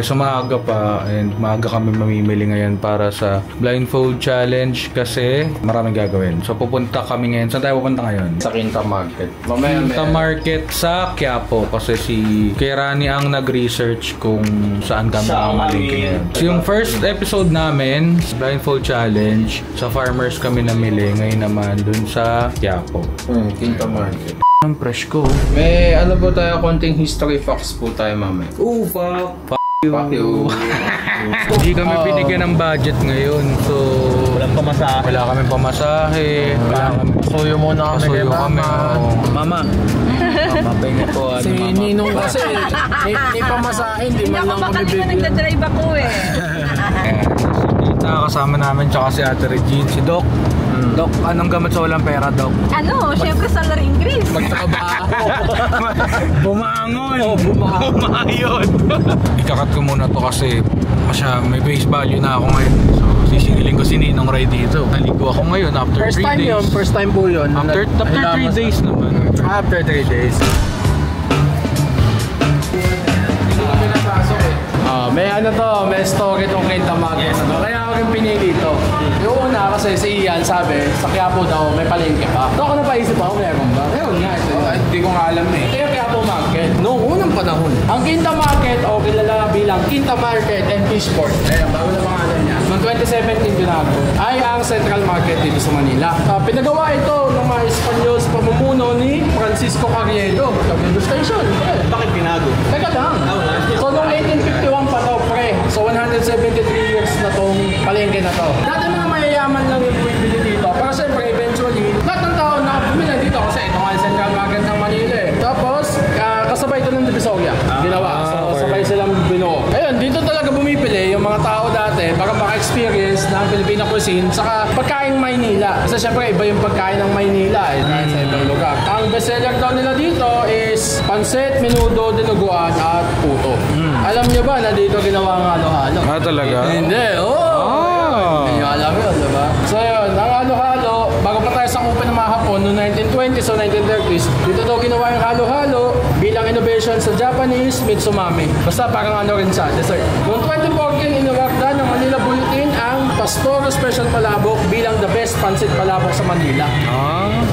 So maaga pa and maaga kami mamimili ngayon para sa blindfold challenge kasi maraming gagawin. So pupunta kami ngayon. Saan tayo pupunta ngayon? Sa Quinta Market. Quinta Market sa Quiapo kasi si Kerani ang nag-research kung saan kami mamalingki ngayon. So yung first episode namin, blindfold challenge, sa Farmers kami namili. Ngayon naman dun sa Quiapo. Quinta Market. Ang fresh ko. May ano po tayo, konting history facts po tayo mamaya. Fuck you. Hindi kami binigyan ng budget ngayon. So, walang pamasahe. Wala kami pamasahe. Wala kami. Pasuyo muna kami kay Mama. Mama. Mama, pengen po. Si Ninong kasi, may pamasahe. Hindi man lang kami bigyan. Hindi nagdadrive ako eh. Kasama namin tsaka si Ate Regine, si Doc. Doc, anong gamot sa walang pera, Doc? Ano? Siyempre salary increase. Magtrabaho. Bumangon. Bumayon. Ikakat ko muna to kasi may base value na ako ngayon. So, sisingilin ko si Ninong Ray dito. Naligo ako ngayon after 3 days. First time yun? First time po yun? After 3 days naman. After 3 days. May ano to, may story tong Quinta Market. Kaya ako rin pinili ito. Yung una kasi si Ian sabi, sa Quiapo daw may palengke pa. Ito ako napaisip ako, meron ba? Meron nga. Hindi ko nga alam eh. Ito yung Quiapo Market. Noong unang panahon. Ang Quinta Market o kilala bilang Quinta Market and Fishport. Ayan, bago na pangalan niya. Noong 2017 binago ay ang Central Market dito sa Manila. Pinagawa ito ng mga Espanyol sa pamumuno ni Francisco Carriedo. Carriedo Station. Bakit binago? Teka lang. So noong 1851 pa to, pre. So 173 years na tong palengke na to. Dati mga mayayaman lang yung bumibili dito. Pero siyempre, eventually, lahat ng tao na bumili dito kasi ito nga yung Central Market ng Manila eh. Tapos, kasabay ito ng Divisoria. Ginawa. So, sabay silang binuo. Ayun, dito talaga bumibili yung mga tao dati para maka-experience ng Filipino cuisine saka pagkain Maynila. Kasi siyempre, iba yung pagkain ng Maynila eh, dahil sa ibang lugar. Ang bestseller daw nila dito is pansit, menudo, dinuguan at puto. Alam niyo ba na dito ginawa ang halo-halo? Talaga? Hindi, Hindi nyo alam yun, diba? So yun, ang halo-halo, bago pa tayo sa open ng mga Hapon, noong 1920s o 1930s, dito daw ginawa yung halo-halo bilang innovation sa Japanese Mitsumami. Basta parang ano rin sa dessert. Noong 2014, inuwakda ng Manila Bulletin ang Pastoro Special Palabok bilang the best pancit palabok sa Manila.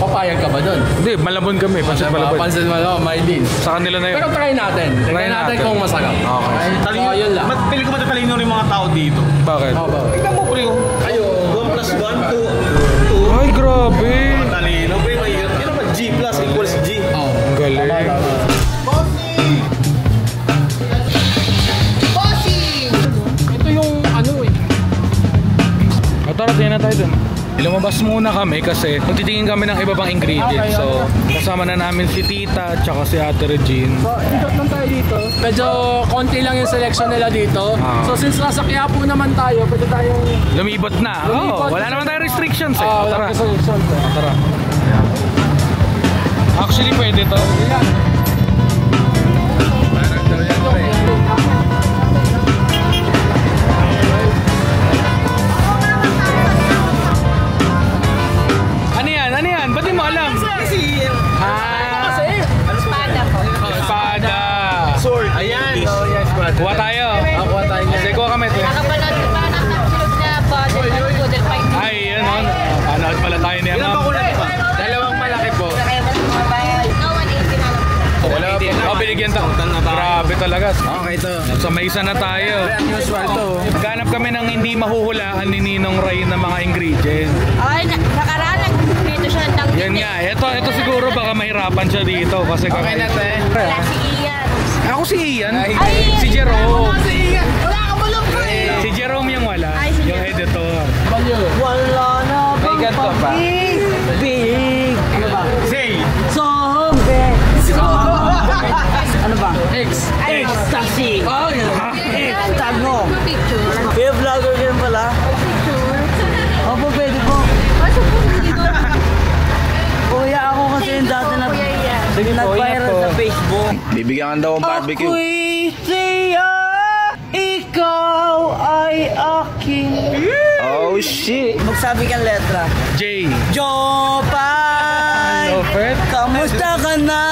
Papayag ka ba dun? Hindi, malabon kami. Pancit malabon. Pancit malabon, may din. Sa kanila na yun. Pero try natin. Try natin kung masarap. Okay. Yun lang. Pili ko matatalino rin mga tao dito. Bakit? Tignan mo, pre. Ayo, 1 plus 1, 2. Ay, grabe. Matalino, pre. Yun naman, G plus equals G. Ang galing. Ito yung ano eh. Tara, tingnan na tayo dun. Lumabas muna kami kasi magtitingin kami ng iba pang ingredients. So, kasama na namin si Tita at saka si Ate Regine. So, ikot lang tayo dito. Medyo konti lang yung selection nila dito. So, since nasa Quiapo naman tayo, pwede tayong lumibot na. Wala naman tayong restrictions eh. Wala restrictions eh. Tara. Actually, pwede to. Ano yan? Ba't di mo alam? Espada po. Espada. Sword. Ayan. Kuha tayo. Kuha tayo. Sige, kuha kami. Nakapanood ko pa ng sunod na Poodle Fight. Ay, yan o. Panood pala tayo niya. Ilan ba kulang pa? Dalawang malaki po. No, 180 na lang. Binigyan tayo. Grabe talaga. Okay to. So may isa na tayo. Unusual to. Ganap kami ng hindi mahuhulaan ni Ninong Ray na mga ingredients. Ay, nakaraan dito siya ng tangkit. Yan nga. Ito siguro baka mahirapan siya dito. Kasi Okay na te. Wala si Ian. Ako si Ian. Ay, Si Jerome. Si Ian. Wala ka bulog ko eh. Si Jerome yung wala. Ay, si Yung editor. Wala na bang Big. Ano ba? Say. Zombie. Ano ba? X. Ecstasy. Oh, yun. Tango. Picture. Kaya vlogger ka pala? Picture. Opo, pwede po. Pasok po dito. Kuya, ako kasi yung dati na nag-viral sa Facebook. Bibigyan ka daw ng barbecue. Ako'y siya, ikaw ay aking. Oh shit. Magsabi kang letra. J. Jopay, Lopet. kamusta ka na?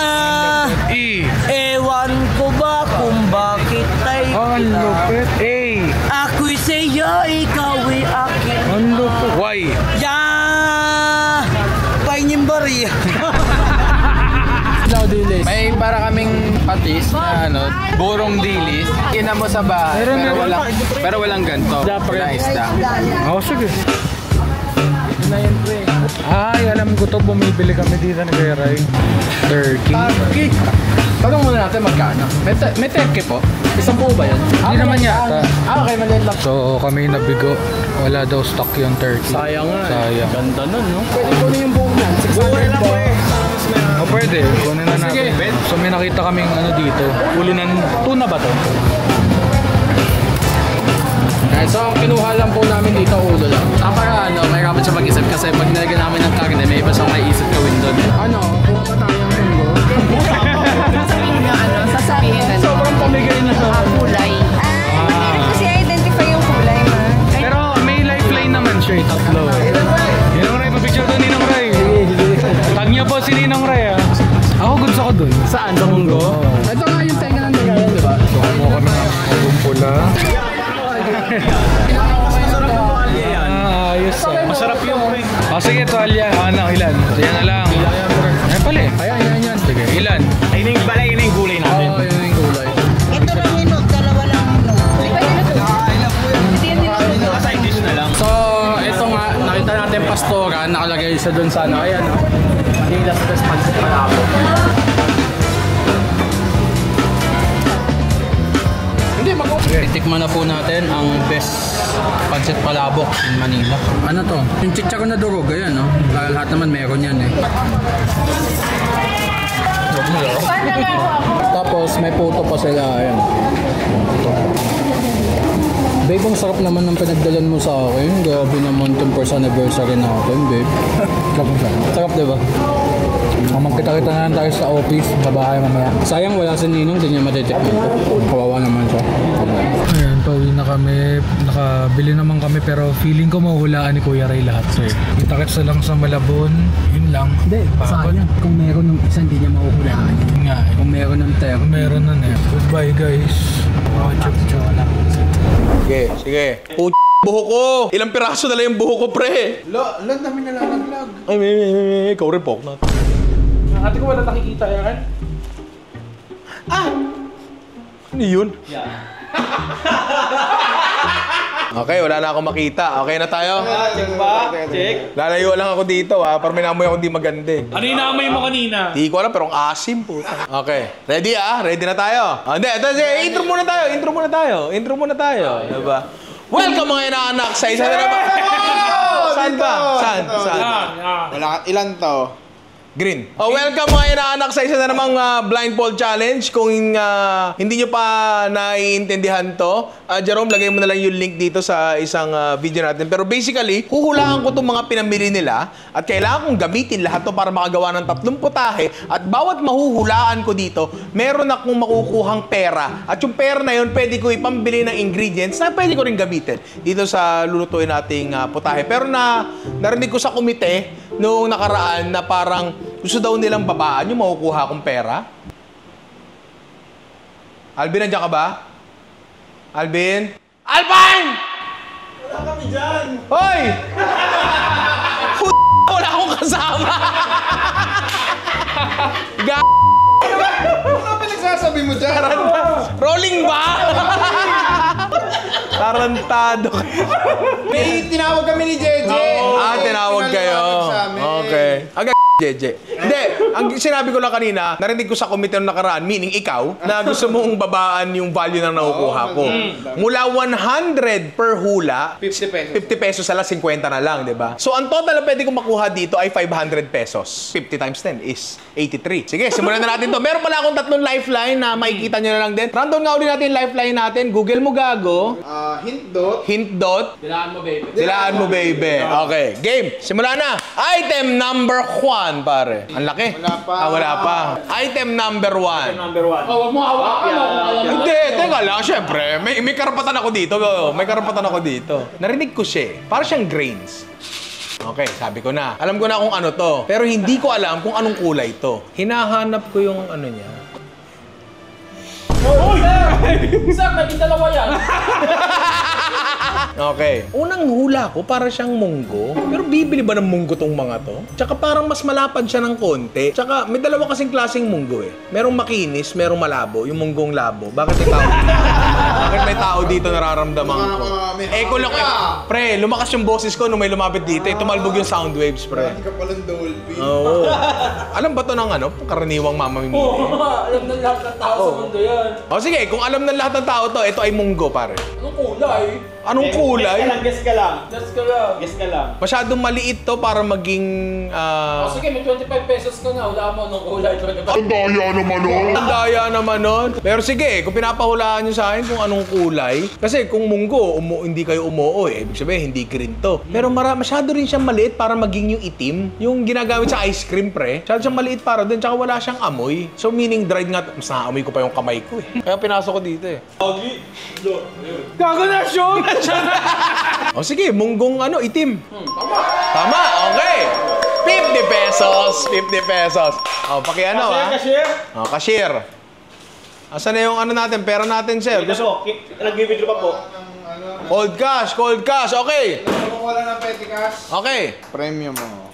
E. Ewan ko ba kung bakit tayo Ang lupit. A. Ako'y sa'yo, ikaw ay akin. Ano to? Y. Yeah! Painimbari. Ilaw dilis. May para kaming patis na burong dilis. Kina mo sa bahay. Pero walang ganito. Walang isda. Sige. Na yun, pre. Ay, alam ko to. Bumibili kami dito ni Kuya Ray. Turkey. Turkey. Tanong muna natin magkano. May turkey po? Isang buo ba yan? Hindi naman yata. Okay, maliit lang. So, kami nabigo. Wala daw stock yung turkey. Sayang nga. Sayang. Ganda nun, no? Pwede ko na yung buo niyan. 600 po. Pwede. Kunin na natin. Sige. So, may nakita kaming dito. Ulo ng tuna ba to? So, ang kinuha lang po namin dito, ulo lang. Para may kapit siya mag-isip kasi pag nilagyan namin ng karne, may iba siyang naisip gawin doon. Kung pa tayo ang munggo. Sasabihin na Sobrang pamigay na sa kulay. Kasi identify yung kulay, ma. Pero may lifeline naman siya, tatlo. Ninong Ray, papicture doon, Ninong Ray. Tag niyo po si Ninong Ray, Ako, goods ako doon. Saan? Sa munggo? Ito nga yung tenga ng nagayan, di ba? So, kumuha kami ng pagong pula. Ayos Masarap yung pre. sige, tuwalya. Ilan? Yan na lang. Ayan pala eh. Ayan. Sige, ilan? Yun yung gulay natin. Oo, yun yung gulay. Ito lang hinog, dalawa lang hinog. Side dish na lang. So, ito nga, nakita natin pastora, nakalagay siya dun sa ayan, Manila's Best Pancit Palabok. Hindi, titikman na po natin ang best pancit palabok in Manila. Ano to? Yung chicharon na durog, ayan, Lahat naman meron yan, Tapos, may puto pa sila, ayan. Babe, ang sarap naman ng pinagdalan mo sa akin. Grabe naman itong first anniversary natin, babe. Sarap, diba? Magkita-kita na lang tayo sa office, sa bahay mamaya. Sayang wala si Ninong, di niya matitikman. Kawawa naman siya. Ayan, pauwi na kami. Nakabili naman kami pero feeling ko mahuhulaan ni Kuya Ray lahat. So, kita-kits na lang sa Malabon. Yun lang. Hindi, sayang. Kung meron ng isa, hindi niya mahuhulaan. Yun nga. Kung meron ng ter. Meron na eh. Goodbye guys. Chup-chup na. Sige. Buho ko! Ilang piraso na lang yung buho ko, pre! Lag namin nalalaglag. Ay, ikaw rin po. Ate ko wala nakikita yan. Ano yun? Okay, wala na akong makita. Okay na tayo? Check ba? Check. Lalayo lang ako dito, Para may namoy ako di maganda. Ano yung naamoy mo kanina? Di ko alam, pero ang asim po. Okay. Ready, Ready na tayo? Hindi, intro muna tayo. Diba? Welcome mga inaanak sa isa na naman. Saan ba? Saan? Ilan to? Green. Welcome mga inaanak sa isa na namang blindfold challenge. Kung hindi nyo pa naiintindihan to, Jerome, lagay mo na lang yung link dito sa isang video natin. Pero basically, huhulaan ko itong mga pinamili nila at kailangan kong gamitin lahat to para makagawa ng 3 putahe. At bawat mahuhulaan ko dito, meron akong makukuhang pera. At yung pera na yun, pwede ko ipambili ng ingredients na pwede ko rin gamitin dito sa lulutuin nating putahe. Pero narinig ko sa komite noong nakaraan na parang gusto daw nilang babaan yung makukuha kong pera. Alvin, nandiyan ka ba? Alvin? Alvin! Wala kami dyan! Hoy! Wala akong kasama! Ano pinagsasabi mo dyan? Rolling ba? Tarantado. May tinawag kami ni Jeje. Tinawag kayo. Okay. Jeje. Hindi, ang sinabi ko lang kanina, narinig ko sa komite nung nakaraan, meaning ikaw, na gusto mong babaan yung value na nakukuha ko. Mula 100 per hula, 50 pesos. 50 pesos ala 50 na lang, di ba? So, ang total na pwede kong makuha dito ay 500 pesos. 50 times 10 is 83. Sige, simulan na natin to. Meron pala akong 3 lifeline na makikita nyo na lang din. Random nga ulit natin yung lifeline natin. Google mo gago. Hint dot. Dilaan mo, baby. Dilaan mo, baby. Okay, game. Simula na. Item number 1, pare. Ang laki. Wala pa. Item number 1. Huwag mo hawakan. Hindi, teka lang. Siyempre, may karapatan ako dito. May karapatan ako dito. Narinig ko siya. Para siyang grains. Okay, sabi ko na. Alam ko na kung ano to. Pero hindi ko alam kung anong kulay to. Hinahanap ko yung ano niya. Sir, may dalawa yan. Okay. Unang hula ko, para siyang munggo. Pero bibili ba ng munggo tong mga to? Tsaka parang mas malapad siya ng konti. Tsaka may dalawa kasing klaseng munggo eh. Merong makinis, merong malabo. Yung munggong labo. Bakit may tao dito? Bakit may tao dito nararamdaman ko? Pre, lumakas yung boses ko nung may lumapit dito. Tumalbog yung sound waves, pre. Hindi ka palang dolphin. Oo. Alam ba to ng karaniwang mamamimili? Alam na lahat ng tao sa mundo yan. O sige, kung alam ng lahat ng tao to, ito ay munggo, pare. Anong kulay? Anong kulay? Guess ka lang. Just ka lang. Guess ka lang. Masyadong maliit to para maging... Sige, may 25 pesos ka na. Wala mo anong kulay. Ang daya naman nun. Pero sige, kung pinapahulaan nyo sa akin kung anong kulay, kasi kung munggo, hindi kayo umuo eh. Ibig sabihin, hindi green to. Pero masyado rin siyang maliit para maging yung itim. Yung ginagamit sa ice cream, pre. Masyado siyang maliit para dun, tsaka wala siyang amoy. So meaning dried nga, mas nakaamoy ko pa yung kamay ko eh. Kaya pinasok ko dito eh. Gago na shoot! O sige, munggong itim. Tama, okay. 50 pesos, 50 pesos. O, pakiano ha. Cashier? O, cashier. Asan na yung natin, pera natin, sir? Gusto. Nag-withdraw pa po. Cold cash, okay. Wala ng petty cash. Okay. Premium mo.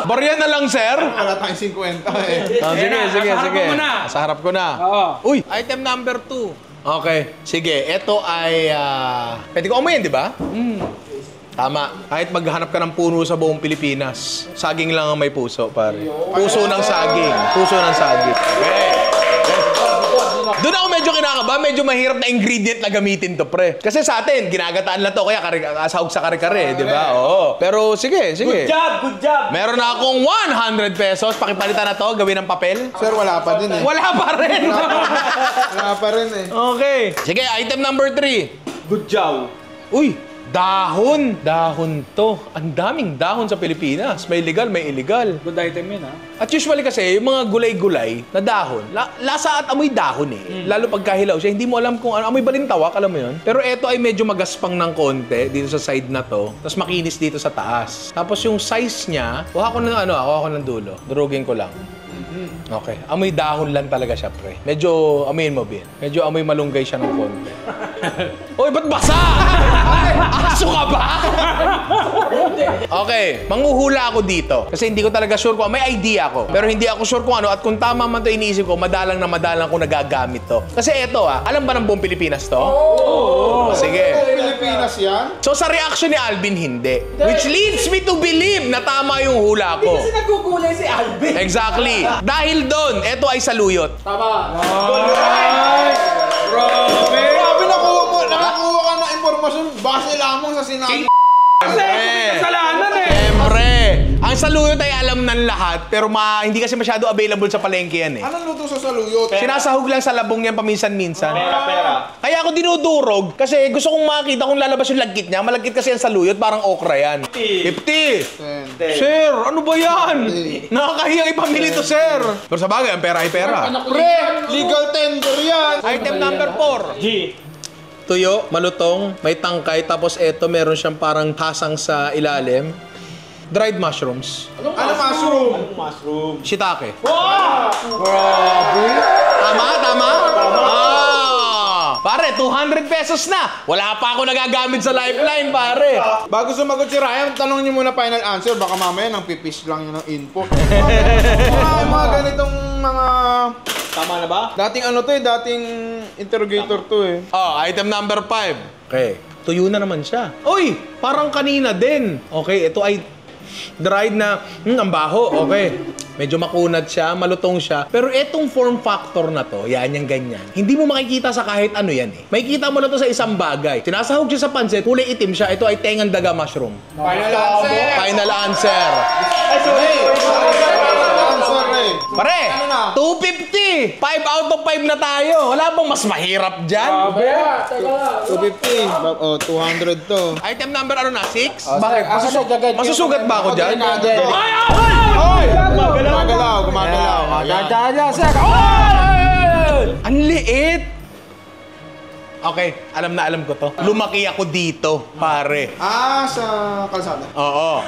Barya na lang, sir. Wala tayong 50 eh. Sige. Sa harap ko na. Uy, item number 2. Okay, sige. Ito ay... pwede ko amoyin, di ba? Tama. Kahit maghanap ka ng puno sa buong Pilipinas, saging lang ang may puso, pare. Puso ng saging. Okay. Doon ako medyo kinakaba, medyo mahirap na ingredient na gamitin to, pre. Kasi sa atin, ginagataan lang to, kaya sahog sa kare-kare, di ba? Oo. Pero sige. Good job! Meron na akong 100 pesos. Pakipalitan na to, gawin ng papel. Sir, wala pa din eh. Wala pa rin. Wala pa rin eh. Okay. Sige, item number 3. Good job. Uy, dahon. Dahon to. Ang daming dahon sa Pilipinas. May legal, may illegal. Good item yun, ha? At usually kasi, yung mga gulay-gulay na dahon, lasa at amoy dahon eh. Lalo pag kahilaw siya, hindi mo alam kung ano. Amoy balintawak, alam mo yun? Pero eto ay medyo magaspang ng konti dito sa side na to. Tapos makinis dito sa taas. Tapos yung size niya, kuha ko ng dulo. Durugin ko lang. Okay. Amoy dahon lang talaga siya, pre. Medyo amoyin mo, Bin. Medyo amoy malunggay siya ng konti. Oy, ba't basa? Aso ka ba? Okay, manghuhula ako dito. Kasi hindi ko talaga sure kung may idea ako. Pero hindi ako sure kung ano at kung tama man to iniisip ko, madalang ko nagagamit to. Kasi eto alam ba ng buong Pilipinas to? Oo. Sige. Pilipinas yan? So sa reaction ni Alvin, hindi. Which leads me to believe na tama yung hula ko. Kasi nagkukulay si Alvin. Exactly. Dahil doon, eto ay saluyot. Tama. Grabe, nakakuha ka ng impormasyon base lamang sa sinabi. Kasalanan eh. Siyempre, ang saluyot ay alam ng lahat, pero hindi kasi masyado available sa palengke yan eh. Anong luto sa saluyot? Sinasahog lang sa labong yan paminsan-minsan. Pera. Kaya ako dinudurog kasi gusto kong makita kung lalabas yung lagkit niya. Malagkit kasi yan saluyot, parang okra yan. 50! Sir, ano ba yan? Nakakahiyang ipamili to, sir. Pero sa bagay, ang pera ay pera. Pre, legal tender yan. Item number 4. G. Tuyo, malutong, may tangkay, tapos eto meron siyang parang hasang sa ilalim. Dried mushrooms. Ano mushroom? Shiitake. Grabe. Tama? Pare, 200 pesos na. Wala pa ako nagagamit sa Lifeline, pare. Bago sumagot si Ryan, tanong niyo muna final answer. Baka mamaya nang pipish lang yun ng info. Mga ganitong mga... Tama na ba? Dating dating interrogator to eh. Item number 5. Okay. Tuyo na naman siya. Uy, parang kanina din. Okay, ito ay dried na, ang baho. Okay. Medyo makunat siya, malutong siya. Pero etong form factor na to, yan yung ganyan. Hindi mo makikita sa kahit ano yan eh. Makikita mo na to sa isang bagay. Sinasahog siya sa pansit, kulay itim siya. Ito ay tengang daga mushroom. Final answer. Pare, 250! 5 out of 5 na tayo. Wala bang mas mahirap dyan? 250. 200 to. Item number 6? Bakit? Masusugat ba ako dyan? Gumagalaw. Dadaan sir. Ang liit! Okay, alam ko to. Lumaki ako dito, pare. Sa kalsada. Oo.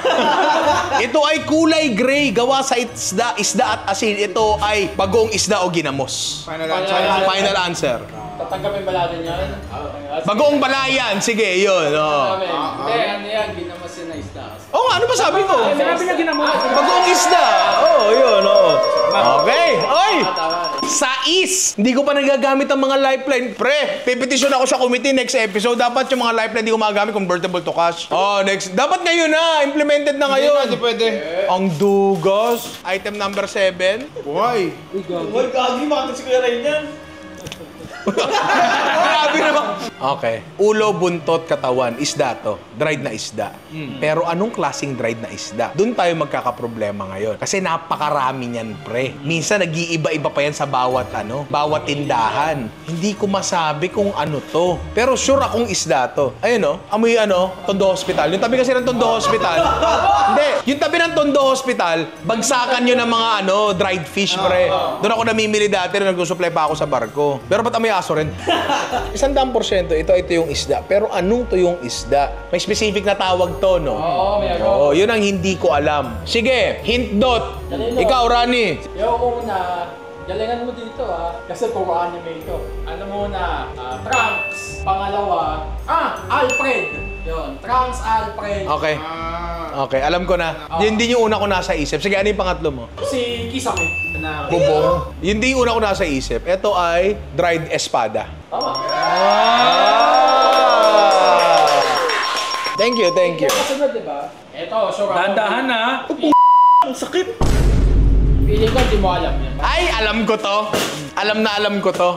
Ito ay kulay gray, gawa sa isda at asin. Ito ay bagoong isda o ginamos. Final answer. Final answer. Tatanggapin ba natin yan? Bagoong balayan, sige, yun. Oo. Hindi, ano yan, ginamos yun na isda. Oo nga, ano ba sabi ko? Sinabi niya ginamos. Bagoong isda. Oo, yun, oo. Okay, oy! Sais! Hindi ko pa nagagamit ang mga lifeline. Pre, pipetisyon ako sa committee next episode. Dapat yung mga lifeline hindi ko magagamit, convertible to cash. Oh, next. Dapat ngayon na. Implemented na ngayon. Hindi pwede. Ang dugas. Item number 7. Buhay. Grabe naman. Okay. Ulo, buntot, katawan. Isda to. Dried na isda. Pero anong klaseng dried na isda? Doon tayo magkakaproblema ngayon. Kasi napakarami niyan, pre. Minsan nag-iiba-iba pa yan sa bawat tindahan. Hindi ko masabi kung ano to. Pero sure akong isda to. Ayun o. Amoy Tondo Hospital. Yung tabi kasi ng Tondo Hospital. Hindi. Yung tabi ng Tondo Hospital, bagsakan yun ng mga dried fish, pre. Doon ako namimili dati nung nag-supply pa ako sa barko. Pero ba't amoy aso rin? 100% ito yung isda. Pero anong to yung isda? May specific na tawag to, no? Oo, meron. Oo, yun ang hindi ko alam. Sige, hint dot. Ikaw, Rani. Yung una, galingan mo dito kasi puro anime ito. Ano muna, Trunks. Pangalawa, Alfred. Yun, Trunks, Alfred. Okay. Okay, alam ko na. Yun din yung una ko nasa isip. Sige, ano yung pangatlo mo? Si Kisame. Bubong. Yun din yung una ko nasa isip. Ito ay dried espada. Tama. Thank you. Kasunod, diba? Ito, sure ako. Dandahan na. Feeling ko, di mo alam yan. Ay, alam ko to. Alam ko to.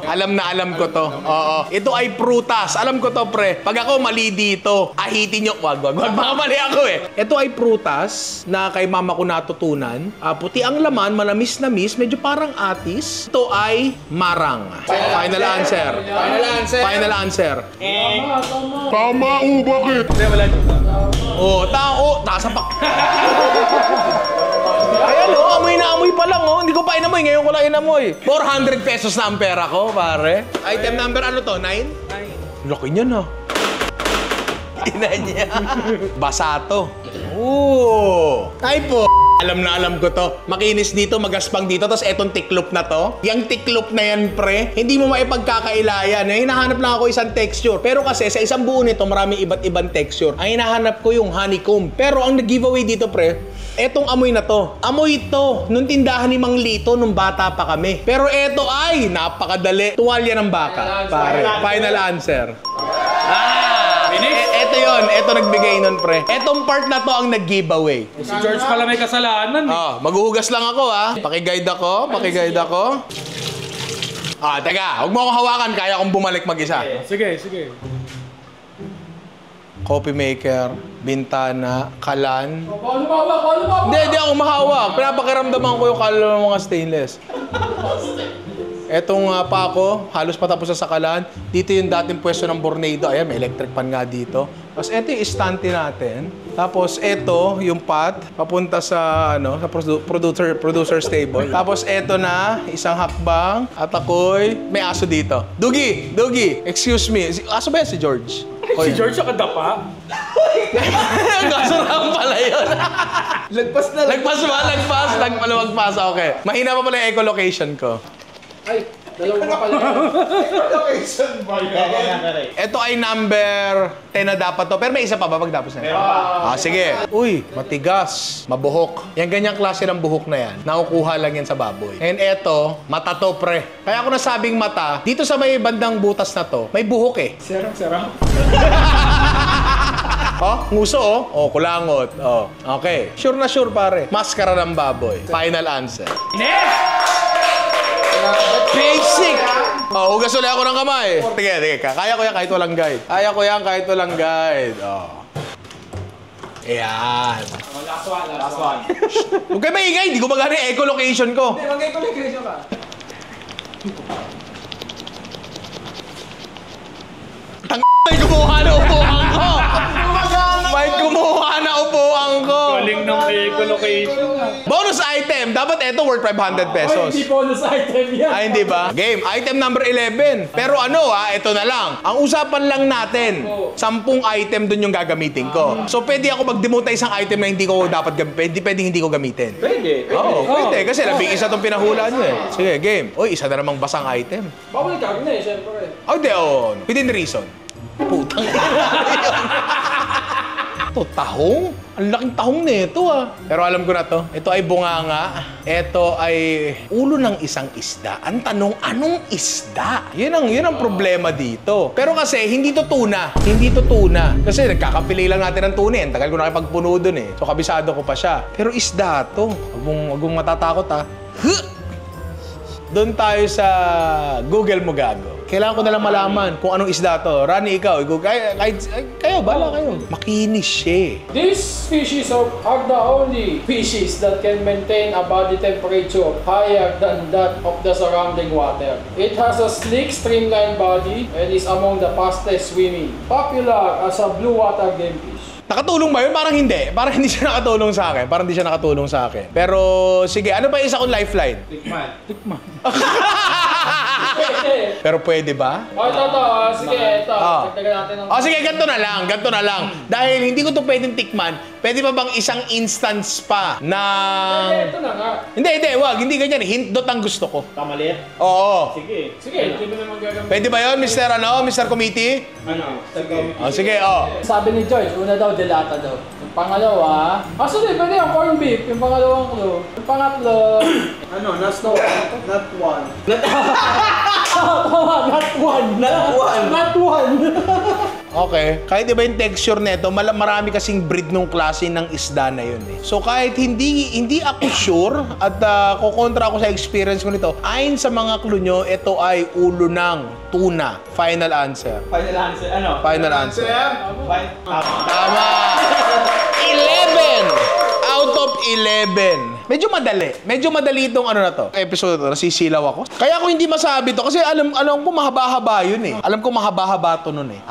Oo. Ito ay prutas. Alam ko to, pre. Pag ako mali dito, ahitin nyo. Wag. Baka mali ako eh. Ito ay prutas na kay mama ko natutunan. Puti ang laman, manamis-namis, medyo parang atis. Ito ay marang. Final answer. Final answer. Tama o bakit? Nakasapak. Ayan amoy na amoy pa lang Hindi ko pa inamoy, ngayon ko lang inamoy. 400 pesos na ang pera ko, pare. Item number ano to? 9? 9. Laki niya na. Ina niya. Basa to. Ooh. Ay po. Alam ko to. Makinis dito, magaspang dito, tapos etong tiklop na to. Yung tiklop na yan, pre, hindi mo maipagkakailayan. Hinahanap lang ako isang texture. Pero kasi sa isang buo nito, maraming iba't ibang texture. Ang hinahanap ko yung honeycomb. Pero ang nag-giveaway dito, pre, etong amoy na to. Amoy ito nung tindahan ni Mang Lito nung bata pa kami. Pero eto ay napakadali. Tuwalya ng baka. Pare, final answer. Eto yun. Eto nagbigay nun, pre. Etong part na to ang nag-giveaway. Si George pala may kasalanan. Maghuhugas lang ako, Pakiguide ako. Teka. Huwag mo akong hawakan. Kaya akong bumalik mag-isa. Sige. Coffee maker, bintana, kalan. Paano ba? Hindi ako mahawak. Pinapakiramdaman ko yung kalan ng mga stainless. Etong pako, halos patapos sa sakalan. Dito yung dating pwesto ng Bornado. Ayan, may electric pan nga dito. Tapos eto yung istante natin. Tapos eto yung pot, papunta sa sa producer's table. Tapos eto na, isang hakbang. At ako'y may aso dito. Dugi, excuse me. Aso ba yan si George? Si George ang kadapa. Kasurang pala yun. Lagpas. Okay. Mahina pa pala yung echolocation ko. Ay, dalawa pa pala. Ito ay number 10 na dapat to. Pero may isa pa ba pag tapos na? Sige. Uy, matigas. Mabuhok. Yung ganyang klase ng buhok na yan, nakukuha lang yan sa baboy. And eto, mata to, pre. Kaya ako nasabing mata, dito sa may bandang butas na to, may buhok eh. Serang. Nguso kulangot. Okay. Sure na sure, pare. Maskara ng baboy. Final answer. Basic! Hugas ulit ako ng kamay. Sige. Kaya ko yan kahit walang guide. Ayan. Last one. Huwag kayo maingay. Hindi ko magana yung echolocation ko. Mag-echolocation ka. May kumuha na upuan ko! Galing ng ecolocation. Bonus item. Dapat ito worth 500 pesos. Hindi bonus item yan. Ay, hindi ba? Game. Item number 11. Pero ito na lang. Ang usapan lang natin, 10 item dun yung gagamitin ko. So, pwede ako mag-demote isang item na hindi ko dapat gamitin. Pwede hindi ko gamitin. Pwede. Oo, pwede. Kasi labing-isa tong pinahula nyo eh. Sige, game. Uy, isa na namang basang item. Bawal ka na eh, syempre. Hindi, within reason. Putang ito, tahong? Ang laking tahong nito Pero alam ko na to. Ito ay bunganga. Ito ay ulo ng isang isda. Ang tanong, anong isda? Yun ang problema dito. Pero kasi, hindi to tuna. Hindi to tuna. Kasi nagkakapili lang natin ng tuna eh. Ang tagal ko nakipagpuno dun eh. So, kabisado ko pa siya. Pero isda to. Huwag mong matatakot Doon tayo sa Google mo gago. Kailangan ko na lang malaman kung anong isda to. Rani, ikaw. Kayo, bala kayo. Makinis siya These species are the only species that can maintain a body temperature higher than that of the surrounding water. It has a sleek, streamlined body and is among the fastest swimming. Popular as a blue water game fish. Nakatulong ba yun? Parang hindi. Parang hindi siya nakatulong sa akin. Pero, sige. Ano pa isa kong lifeline? Tikman. Pero pwede ba? Sige, ito. Tagdagan natin ng... Sige, ganito na lang. Dahil hindi ko to pwedeng tikman, pwede ba bang isang instance pa na... Ito na nga. Wag. Hindi ganyan. Hint dot ang gusto ko. Kamalit? Oo. Sige. Sige, hindi mo naman gagamit. Pwede ba yun, Mr. Committee? Sige, Sabi ni George, una daw, delata daw. Yung pangalawa... Sorry, pwede yung corned beef. Yung pangalawang clue. Yung pangatlo... Not one. Not one. Okay. Kahit iba yung texture nito, marami kasing breed nung klase ng isda na yun eh. So kahit hindi ako sure at kukontra ako sa experience ko nito, ayon sa mga clue nyo, ito ay ulo ng tuna. Final answer. Final answer. Ano? Final answer. Tama. 11 out of 11. Medyo madali itong na to. Episode na to, nasisilaw ako. Kaya ako hindi masabi to kasi alam ko mahaba-haba yun eh. Alam ko mahaba-haba to nun eh.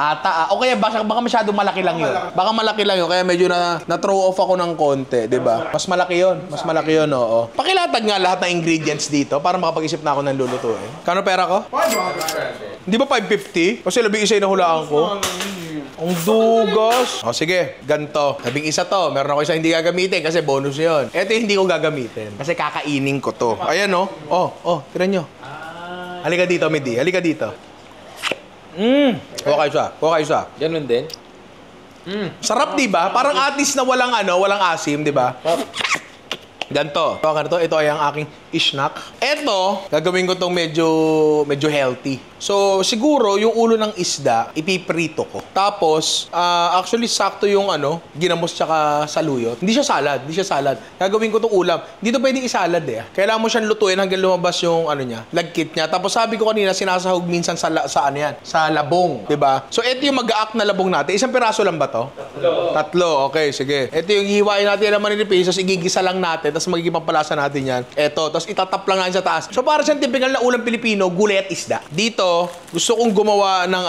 O kaya baka masyadong malaki lang yun. Baka malaki lang yun kaya medyo na-throw off ako ng konti, di ba? Mas malaki yun, oo. Pakilatag nga lahat ng ingredients dito para makapag-isip na ako ng lulutuin. Kano pera ko? 500. Hindi ba 550? Kasi labing isa yung nahulaan ko. Ang dugas. Sige, ganito. Labing isa to. Meron ako isa hindi gagamitin kasi bonus yun. Ito yung hindi ko gagamitin kasi kakainin ko to. Ayan tira nyo. Halika dito, Midi. Halika dito. Kuha kayo sa. Ganun din. Sarap, di ba? Parang atis na walang asim, di ba? Ganito. Ito ay ang aking snack. Ito, gagawin ko tong medyo healthy. So, siguro, yung ulo ng isda, ipiprito ko. Tapos, actually, sakto yung ginamos tsaka saluyot. Hindi siya salad. Gagawin ko tong ulam. Hindi to pwedeng isalad eh. Kailangan mo siyang lutuin hanggang lumabas yung lagkit niya. Tapos, sabi ko kanina, sinasahog minsan sa labong. Diba? So, ito yung mag-aak na labong natin. Isang piraso lang ba to? Tatlo. Okay, sige. Ito yung hihiwain natin na maninipis. Tapos, igigisa lang natin. Tapos, magiging pampalasa natin yan. Ito. Tapos, itatap lang natin sa taas. So, para siyang typical na ulam Pilipino, gulay at isda. Dito, gusto kong gumawa ng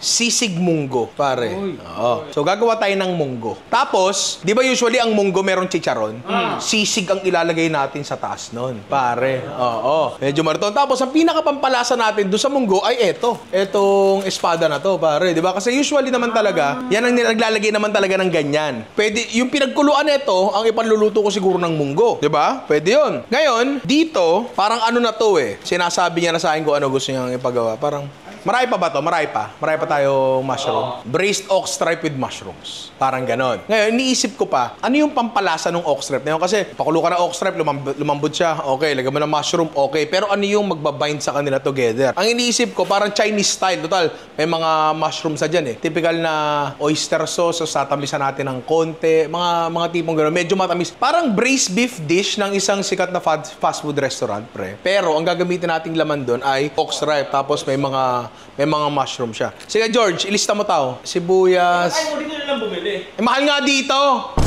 sisig munggo, pare. Oo. So, gagawa tayo ng munggo. Tapos, di ba usually ang munggo merong chicharon? Sisig ang ilalagay natin sa taas nun, pare. Oo. Medyo maraton. Tapos, ang pinakapampalasa natin doon sa munggo ay etong espada na to, pare. Di ba? Kasi usually naman talaga, yan ang naglalagay naman talaga ng ganyan. Pwede, yung pinagkuluan nito, ang ipanluluto ko siguro ng munggo. Di ba? Pwede yun. Ngayon, dito, parang na to eh. Sinasabi niya na sa akin kung ano gusto niyang ipagawa. Parang, marami pa ba to? Marami pa tayo mushroom. Braised ox stripe with mushrooms. Parang ganon. Ngayon, iniisip ko pa, ano yung pampalasa ng ox stripe? Ngayon, kasi, pakulo ka ng ox stripe, lumambot siya. Okay, lagyan mo ng mushroom, okay. Pero ano yung magbabind sa kanila together? Ang iniisip ko, parang Chinese style. Total, may mga mushrooms na dyan eh. Typical na oyster sauce, so tatamisan natin ng konti. Mga tipong ganon. Medyo matamis. Parang braised beef dish ng isang sikat na fast food restaurant, pre. Pero, ang gagamitin nating laman doon ay ox stripe. Tapos, may mga mushroom siya. Sige, George, ilista mo tao. Sibuyas. Ay, hindi ko na lang bumili. Mahal nga dito.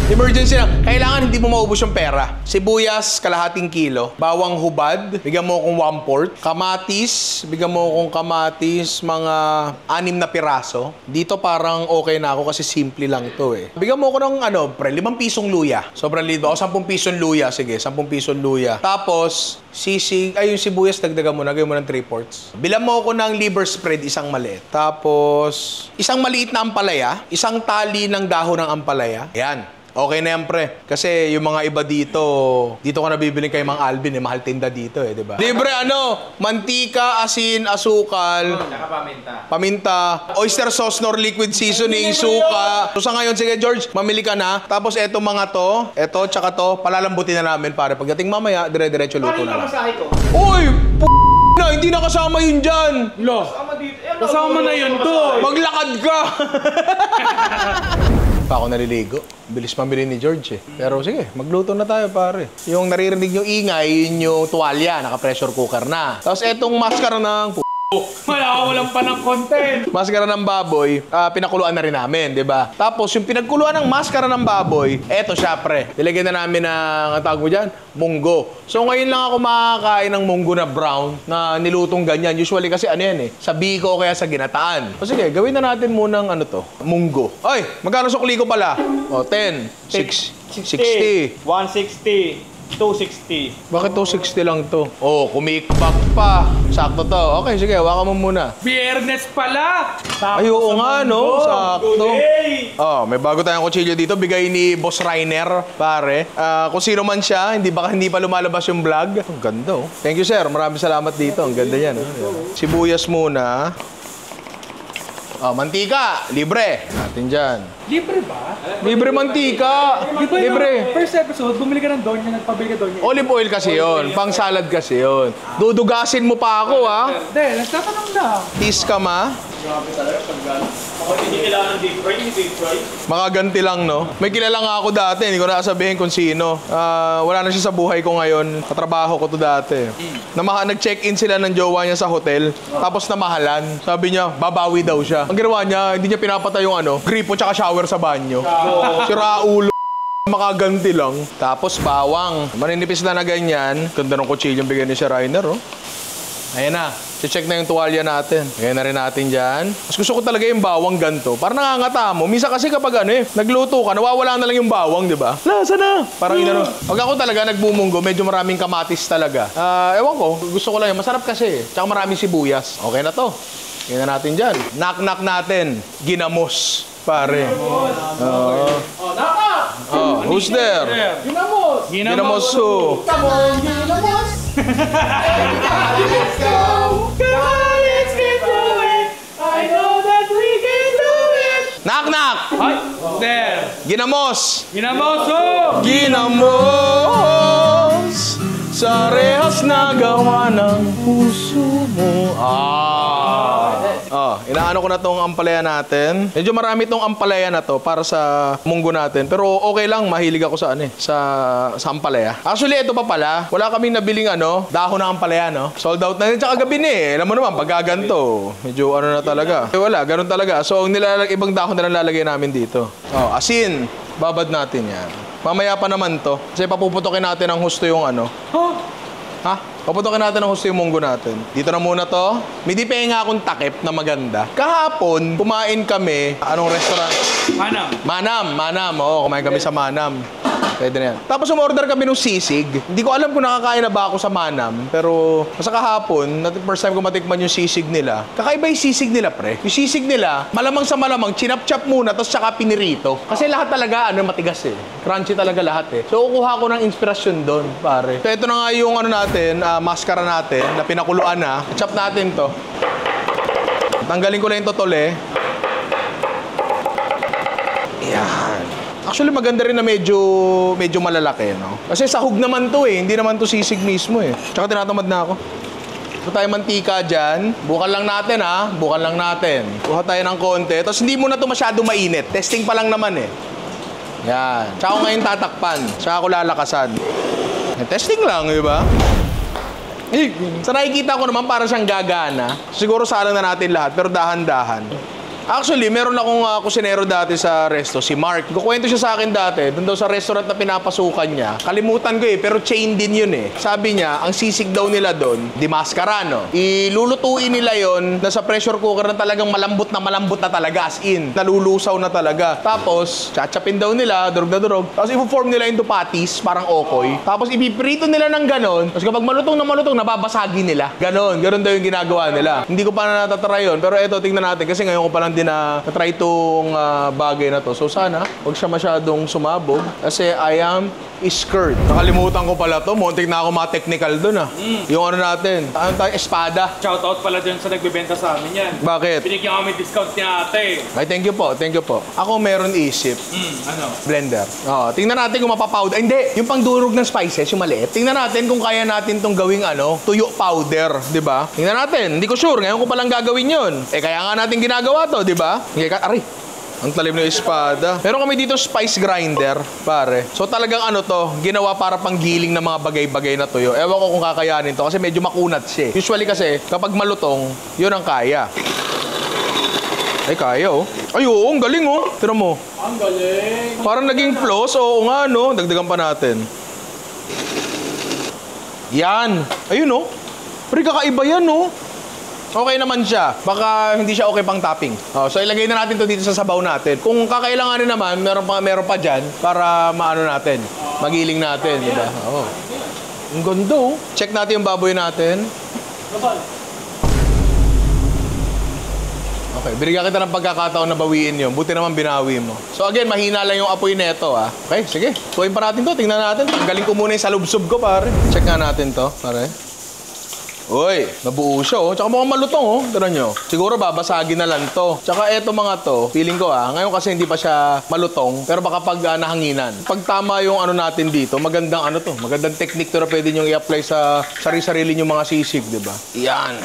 Emergency lang. Kailangan hindi mo maubos yung pera. Sibuyas, kalahating kilo. Bawang hubad, bigyan mo akong 1/4. Kamatis, bigyan mo akong kamatis, mga 6 na piraso. Dito parang okay na ako kasi simple lang to eh. Bigyan mo ako ng 5 pisong luya. Sobrang liit ba? O 10 pisong luya. Sige, 10 pisong luya. Tapos, yung sibuyas, dagdagan mo na. Gawin mo ng 3/4. Bilang mo ako ng liver spread, isang maliit. Tapos, isang maliit na ampalaya. Isang tali ng dahon ng ampalaya. Ayan. Okay na yan, pre. Kasi yung mga iba dito ka nabibiling kay Mang Alvin, eh. Mahal tinda dito, eh, di ba? Libre, mantika, asin, asukal. Tsaka paminta. Paminta, oyster sauce nor liquid seasoning, suka. So sa ngayon, sige George, mamili ka na. Tapos eto mga to, tsaka to, palalambutin na namin, pare. Pagdating mamaya, dire-diretso luto na lang. Uy! Na, hindi na kasama yun dyan. Kasama na yun to. Maglakad ka! Pa ako naliligo. Bilis mamili ni George eh. Pero sige, magluto na tayo pare. Yung naririnig yung ingay, yun yung tuwalya, naka-pressure cooker na. Tapos etong maskara ng Walang pa ng content. maskara ng baboy, pinakuluan na rin namin, di ba? Tapos yung pinagkuluan ng maskara ng baboy, eto siya pre. Nilagyan na namin ng, ang tawag mo dyan, munggo. So ngayon lang ako makakain ng munggo na brown na nilutong ganyan. Usually kasi ano yan eh, sa biko o kaya sa ginataan. O sige, gawin na natin munang munggo. Ay, magkano sukli ko pala? O, 10, 60. 160. 260. Bakit 260 lang to? Oh, kumikbak pa. Sakto to. Okay, sige, hawakan mo muna. Biyernes pala. Ay, oo nga, no? Sakto. Today. Oh, may bago tayong kutsilyo dito. Bigay ni Boss Rainer, pare. Kung sino man siya, hindi pa lumalabas yung vlog. Ang ganda, oh. Thank you, sir. Maraming salamat dito. Ang ganda yan. Oh. Sibuyas muna. Oh, mantika. Libre. Natin dyan. Libre ba? Libre mantika. Libre. First episode, bumili ka ng donya, nagpabili ka donya. Olive oil kasi yon, pang salad kasi yon. Dudugasin mo pa ako, ha? Hindi, nagtatanong lang. Tis ka, ma? Grabe talaga, paggan. Ako hindi kailangan ng deep fry. Makaganti lang, no? May kilala nga ako dati, hindi ko na sabihin kung sino. Wala na siya sa buhay ko ngayon. Katrabaho ko to dati. Nag-check-in sila ng jowa niya sa hotel, tapos namahalan. Sabi niya, babawi daw siya. Ang ginawa niya, hindi niya pinapatay yung gripo tsaka shower sa banyo. Si Raulo. Makaganti lang. Tapos bawang. Maninipis na ganyan. Ganda ng kutsilyong bigyan ni si Rainer, oh. Ayan na. Check na yung tuwalya natin. Lagay na rin natin dyan. Mas gusto ko talaga yung bawang ganto. Parang nangangata mo. Minsan kasi kapag nagluto ka, nawawala na lang yung bawang, di ba? Lasa na! Parang inano. Pag ako talaga nagbumunggo, medyo maraming kamatis talaga. Ewan ko. Gusto ko lang yun. Masarap kasi. Tsaka maraming sibuyas. Okay na to. Lagay na natin dyan. Knock-knock natin. Ginamos. Pare. Who's there? Ginamos! Ginamos who? Come on, Ginamos! Let's go! Come on, let's get through it! I know that we can do it! Knock-knock! Ay, there! Ginamos! Ginamos! Ginamos sa rehas na gawa ng puso mo. Inaano ko na tong ampalaya natin. Medyo marami tong ampalaya na to para sa munggo natin. Pero okay lang, mahilig ako sa sa ampalaya. Actually, ito pa pala. Wala kaming nabiling dahon ng ampalaya, no? Sold out na rin tsaka gabi Alam mo naman, pagkaganto, medyo na talaga. Wala, ganun talaga. So, ibang dahon na lang lalagay namin dito. Asin. Babad natin yan. Mamaya pa naman to. Kasi papuputokin natin ang husto yung Ha? Paputokin natin ang husto yung munggo natin. Dito na muna to. May dipenga akong takip na maganda. Kahapon, kumain kami. Anong restaurant? Manam. Oo, kumain kami sa Manam. Pwede na yan. Tapos umorder kami ng sisig. Hindi ko alam kung nakakain na ba ako sa Manam. Pero sa kahapon, first time ko matikman yung sisig nila. Kakaiba yung sisig nila, pre. Yung sisig nila, malamang sa malamang, chinap-chap muna, tapos tsaka pinirito. Kasi lahat talaga, matigas eh. Crunchy talaga lahat eh. So, kukuha ko ng inspirasyon doon, pare. So, ito na nga yung natin, maskara natin, na pinakuluan na. Chop natin to. Tanggalin ko na yung totole. Yan. Actually, maganda rin na medyo malalaki, no? Kasi sahog naman to eh. Hindi naman to sisig mismo eh. Tsaka tinatamad na ako. Ito tayo mantika dyan. Bukan lang natin, ha? Bukan lang natin. Kuha tayo ng konti. Tapos hindi muna to masyado mainit. Testing pa lang naman eh. Yan. Tsaka ko ngayon tatakpan. Tsaka ko lalakasan. Testing lang, di ba? Sa nakikita ko naman para siyang gagana. Siguro salang na natin lahat, pero dahan-dahan. Actually, meron akong kusinero dati sa resto, si Mark. Kukwento siya sa akin dati, doon daw sa restaurant na pinapasukan niya. Kalimutan ko pero chain din yun Sabi niya, ang sisig daw nila doon, di mascara, no? Ilulutuin nila yon na sa pressure cooker na talagang malambot na talaga, as in. Nalulusaw na talaga. Tapos, chachapin daw nila, durog na durog. Tapos i-form nila into patties, parang okoy. Tapos ipiprito nila ng ganon. Tapos kapag malutong, nababasagin nila. Ganon daw yung ginagawa nila. Hindi ko pa natatry yun. Pero eto, tingnan natin. Kasi ngayon ko pa lang din na-try itong bagay na to. So sana, huwag siya masyadong sumabog. Kasi I am scared. Nakalimutan ko pala to. Muntik na ako ma-technical dun Yung ano natin. Ano tayo? Espada. Shoutout pala dyan sa nagbibenta sa amin yan. Bakit? Binigyan kami discount ni ate. Ay, thank you po. Ako meron isip. Ano? Blender. Tingnan natin kung mapapowder. Ay, hindi. Yung pangdurog ng spices, yung maliit. Tingnan natin kung kaya natin tong gawing tuyo powder. Diba? Tingnan natin. Hindi ko sure. Ngayon ko palang gagawin yun. Kaya nga natin ginagawa to, diba? Aray. Ang talim ng espada. Meron kami dito spice grinder, pare. So talagang ginawa para panggiling ng mga bagay-bagay na tuyo. Ewan ko kung kakayanin to kasi medyo makunat siya. Usually kasi, kapag malutong, yun ang kaya. Ay, kaya Ay, oo, ang galing Tira mo. Ang galing. Parang naging floss. Oo nga, Dagdagan pa natin. Yan. Ayun, Pero kakaiba yan, Okay naman siya. Baka hindi siya okay pang topping. So ilagay na natin to dito sa sabaw natin. Kung kakailanganin naman, meron pa dyan para maano natin. Magiling natin, di ba? Ang ganda, Check natin yung baboy natin. Okay, binigyan kita ng pagkakataon na bawiin yun. Buti naman binawi mo. So again, mahina lang yung apoy neto, Okay, sige. Tuwin pa natin to. Tingnan natin. Tanggalin ko muna yung salubsob ko, pare. Check nga natin to, pare. Uy, nabuo siya, Tsaka mukhang malutong, Tira nyo. Siguro babasagin na lang to. Tsaka eto mga to, feeling ko, ngayon kasi hindi pa siya malutong, pero baka pag nahanginan. Pag tama yung natin dito, magandang magandang technique to na pwede nyo i-apply sa sarili-sarili nyo mga sisig, di ba? Yan.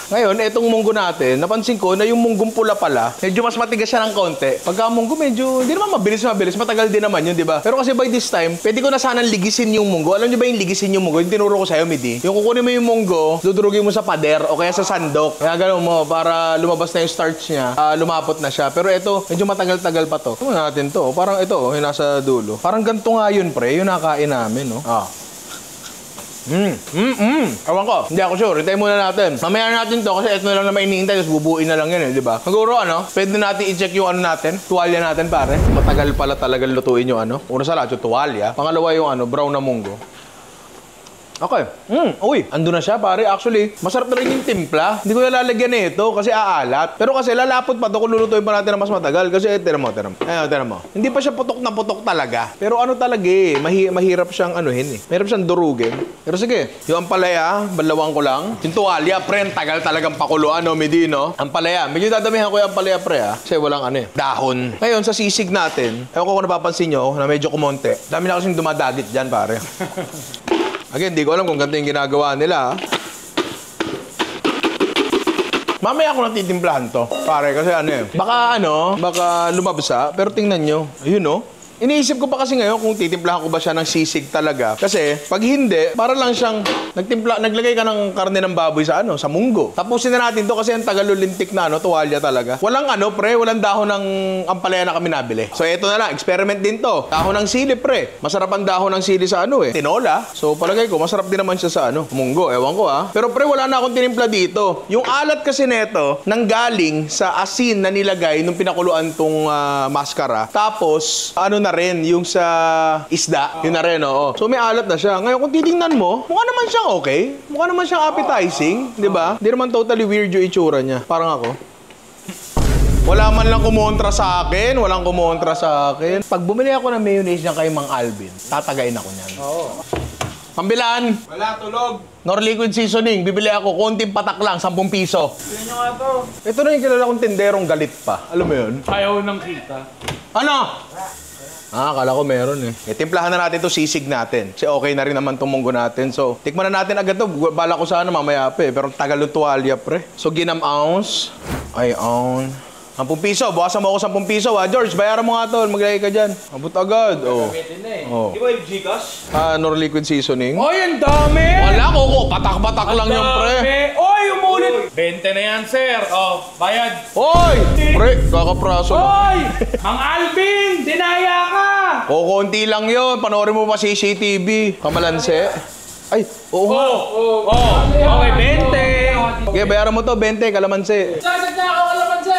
Ngayon, etong munggo natin, napansin ko na yung munggong pula pala, medyo mas matigas siya ng konti. Pagka munggo, medyo, hindi naman mabilis, matagal din naman yun, di ba? Pero kasi by this time, pwede ko na sanang ligisin yung munggo. Alam niyo ba yung ligisin yung munggo? Yung tinuro ko sa'yo, Midi. Yung kukunin mo yung munggo, dudurugin mo sa pader o kaya sa sandok. Kaya gano'n mo, para lumabas na yung starch niya, lumapot na siya. Pero ito, medyo matagal-tagal pa to. Ito natin to, parang ito, yung nasa dulo. Parang ganito nga yun, pre, yung nakain namin, Ewan ko, hindi ako sure. Hintayin muna natin. Mamaya natin to kasi ito na lang naman iniintay tapos bubuin na lang yan di ba? Siguro pwede natin i-check yung natin, tuwalya natin pare. Matagal pala talagang lutuin yung Una sa lahat yung tuwalya. Pangalawa yung brown na munggo. Okay. Uy, ando na siya pare. Actually, masarap na rin yung timpla. Hindi ko na lalagyan ito kasi aalat. Pero kasi lalapot pa to kung lulutuin pa natin na mas matagal. Kasi tira mo. Ayun, tira mo. Hindi pa siya putok na putok talaga. Pero talaga mahirap siyang mahirap siyang durugin. Pero sige, yung ampalaya, balawang ko lang. Yung tuwalya, pre, tagal talagang pakuluan, Midi, Ampalaya. Medyo dadamihan ko yung ampalaya, pre, Kasi walang dahon. Ngayon, sa sisig natin, ewan ko kung napapansin nyo na medyo kumonte. Dami na kasing dumadagit dyan, pare. Again, di ko alam kung ganito yung ginagawa nila. Mamaya ako natitimplahan to. Pare, kasi baka lumabsa. Pero tingnan nyo. Ayun, Iniisip ko pa kasi ngayon kung titimplahan ko ba siya ng sisig talaga. Kasi pag hindi, para lang siyang naglagay ka ng karne ng baboy sa sa munggo. Tapusin na natin to kasi ang tagalulintik na tuwalya talaga. Walang walang dahon ng ampalaya na kami nabili. So eto na lang, experiment din to. Dahon ng sili, pre. Masarap ang dahon ng sili sa tinola. So palagay ko, masarap din naman siya sa munggo. Ewan ko Pero pre, wala na akong tinimpla dito. Yung alat kasi neto, nanggaling sa asin na nilagay nung pinakuluan tong mascara. Tapos, na rin yung sa isda. Yun na rin, So may alat na siya. Ngayon, kung titingnan mo, mukha naman siyang okay. Mukha naman siyang appetizing. Di ba? Di naman totally weird yung itsura niya. Parang ako. Wala man lang kumontra sa akin. Walang kumontra sa akin. Pag bumili ako ng mayonnaise niya kay Mang Alvin, tatagain ako niyan. Pambilan! Wala, tulog. Nor liquid seasoning. Bibili ako. Konting patak lang. 10 piso. Bili nyo nga to. Ito na yung kilala kong tenderong galit pa. Alam mo yun? Ayaw nang kita. Akala ko meron Timplahan na natin to sisig natin. Kasi okay na rin naman itong munggo natin. So, tikman na natin agad to. Bala ko sana mamaya pa Pero tagal yung tuwalya, pre. So, ginam ounce. 10 piso. Bukasan mo ako 10 piso, ha? George, bayaran mo nga, tol. Maglagay ka dyan. Abot agad. Oh. Oh. Di ba yung Gcash? Nor liquid seasoning. Oy, ang dami! Wala, Koko. Patak-patak lang yung pre. Oy, umulit! 20 na yan, sir. Oh, bayad. Hoy! Pre, kakapraso lang. Oy! Mang Alvin, dinaya ka! Konti lang yun. Panoorin mo pa CCTV. Kamalanse. Ay, oo nga. Okay, 20. Okay, bayaran mo to. 20, kalamanse. Sagad na ako kalamansi,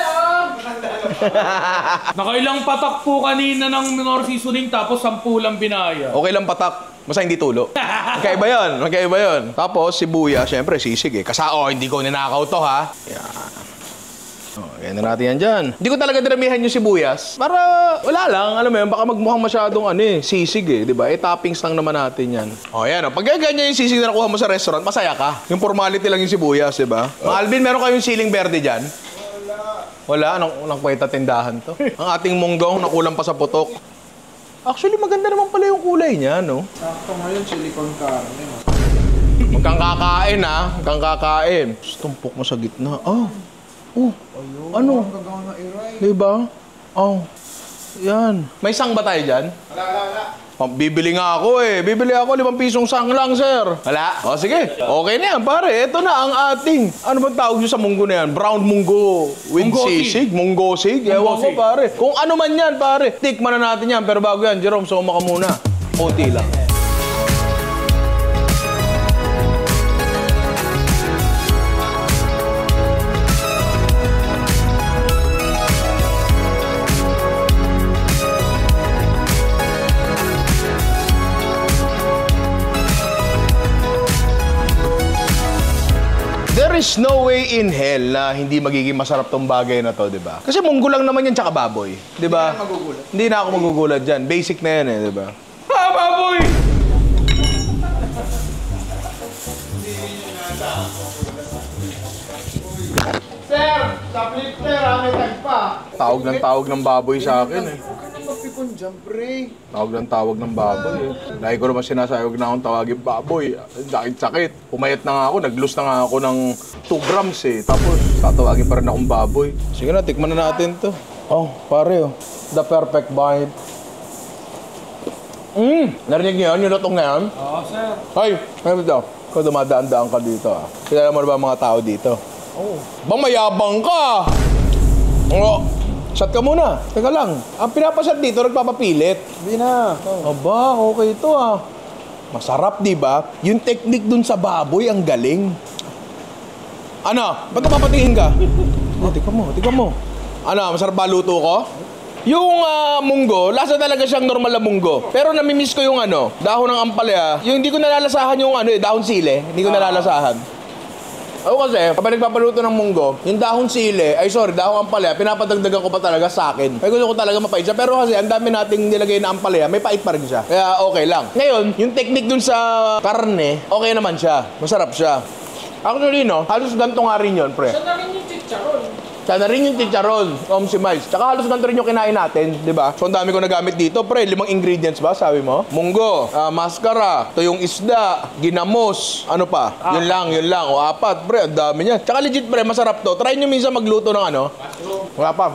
Nakailang patak po kanina ng minor seasoning tapos 10 lang binaya. Okay lang patak. Basta hindi tulo. Magkaiba yun. Magkaiba yun. Tapos, sibuyas. Siyempre, sisig eh. Hindi ko ninakaw to, ha? Yan. Yan na natin yan dyan. Hindi ko talaga dinamihan yung sibuyas. Para, wala lang. Alam mo yun, baka magmukhang masyadong sisig eh. Diba? Toppings lang naman natin yan. Yan o. Pag ganyan yung sisig na nakuha mo sa restaurant, masaya ka. Yung formality lang yung sibuyas, diba? Alvin, meron kayong siling berde dyan? Wala. Anong kwenta tindahan to? Ang ating munggong nakulang pa sa putok. Actually, maganda naman pala yung kulay niya, no? Sakto ngayon, silicone carne. Huwag kang kakain, ha? Huwag kang kakain. Tumpok mo sa gitna. Ano? Gagawa na iray. Diba? Yan. May sang ba tayo dyan? Wala. Bibili nga ako eh. Bibili ako 5 pisong sang lang, sir. Wala? O, sige. Okay na yan, pare. Ito na ang ating, ano bang tawag nyo sa munggo na yan? Brown munggo with sisig? Munggosig? Ewan ko, pare. Kung ano man yan, pare. Tikman na natin yan. Pero bago yan, Jerome, soma ka muna. Konti lang. There is no way in hell na hindi magiging masarap tong bagay na to, di ba? Kasi munggo lang naman yan tsaka baboy, di ba? Hindi na ako magugulat dyan. Basic na yan eh, di ba? Baboy! Sir, sa flip sir, may tag pa. Tawag ng baboy sa akin eh. Mapikon dyan, pre. Tawag ng baboy eh. Dahil ko naman sinasayog na akong tawagin baboy. Sakit-sakit. Pumayat na nga ako, nag-lose na nga ako ng 2 grams eh. Tapos, tatawagin pa rin akong baboy. Sige na, tikman na natin to. Pare The perfect bite. Narinig niyo yun? Yung lutong na yan? Oo, sir. Ay, ano daw? Ikaw dumadaan-daan ka dito ah. Kilala mo na ba mga tao dito? Bang mayabang ka! Shot ka muna. Teka lang. Ang pinapashot dito, nagpapapilit. Hindi na. Aba, okay ito ah. Masarap, di ba? Yung technique dun sa baboy, ang galing. Ano? Ba't napapatingin ka? Tika mo. Ano, masarap ba luto ko? Yung munggo, lasa talaga siyang normal na munggo. Pero namimiss ko yung dahon ng ampalaya. Yung hindi ko nalalasahan yung dahon sile. Hindi ko nalalasahan. Ako kasi, kapag nagpapaluto ng munggo, yung dahon dahon ampalaya, pinapadagdagan ko pa talaga sa akin. Kaya gusto ko talaga mapait siya. Pero kasi, ang dami nating nilagay na ampalaya, may pait pa rin siya. Kaya okay lang. Ngayon, yung technique dun sa karne, okay naman siya. Masarap siya. Actually, halos ganito nga rin yun, pre. Siya na rin yung chicharon. Siya na rin yung chicharon, si Miles. Tsaka halos ganito rin yung kinain natin, di ba? So, ang dami ko nagamit dito, pre. 5 ingredients ba, sabi mo? Munggo, mascara, ito yung isda, ginamos, ano pa? Yun lang. O 4, pre. Ang dami niyan. Tsaka legit, pre, masarap to. Try nyo minsan magluto ng Wala pa.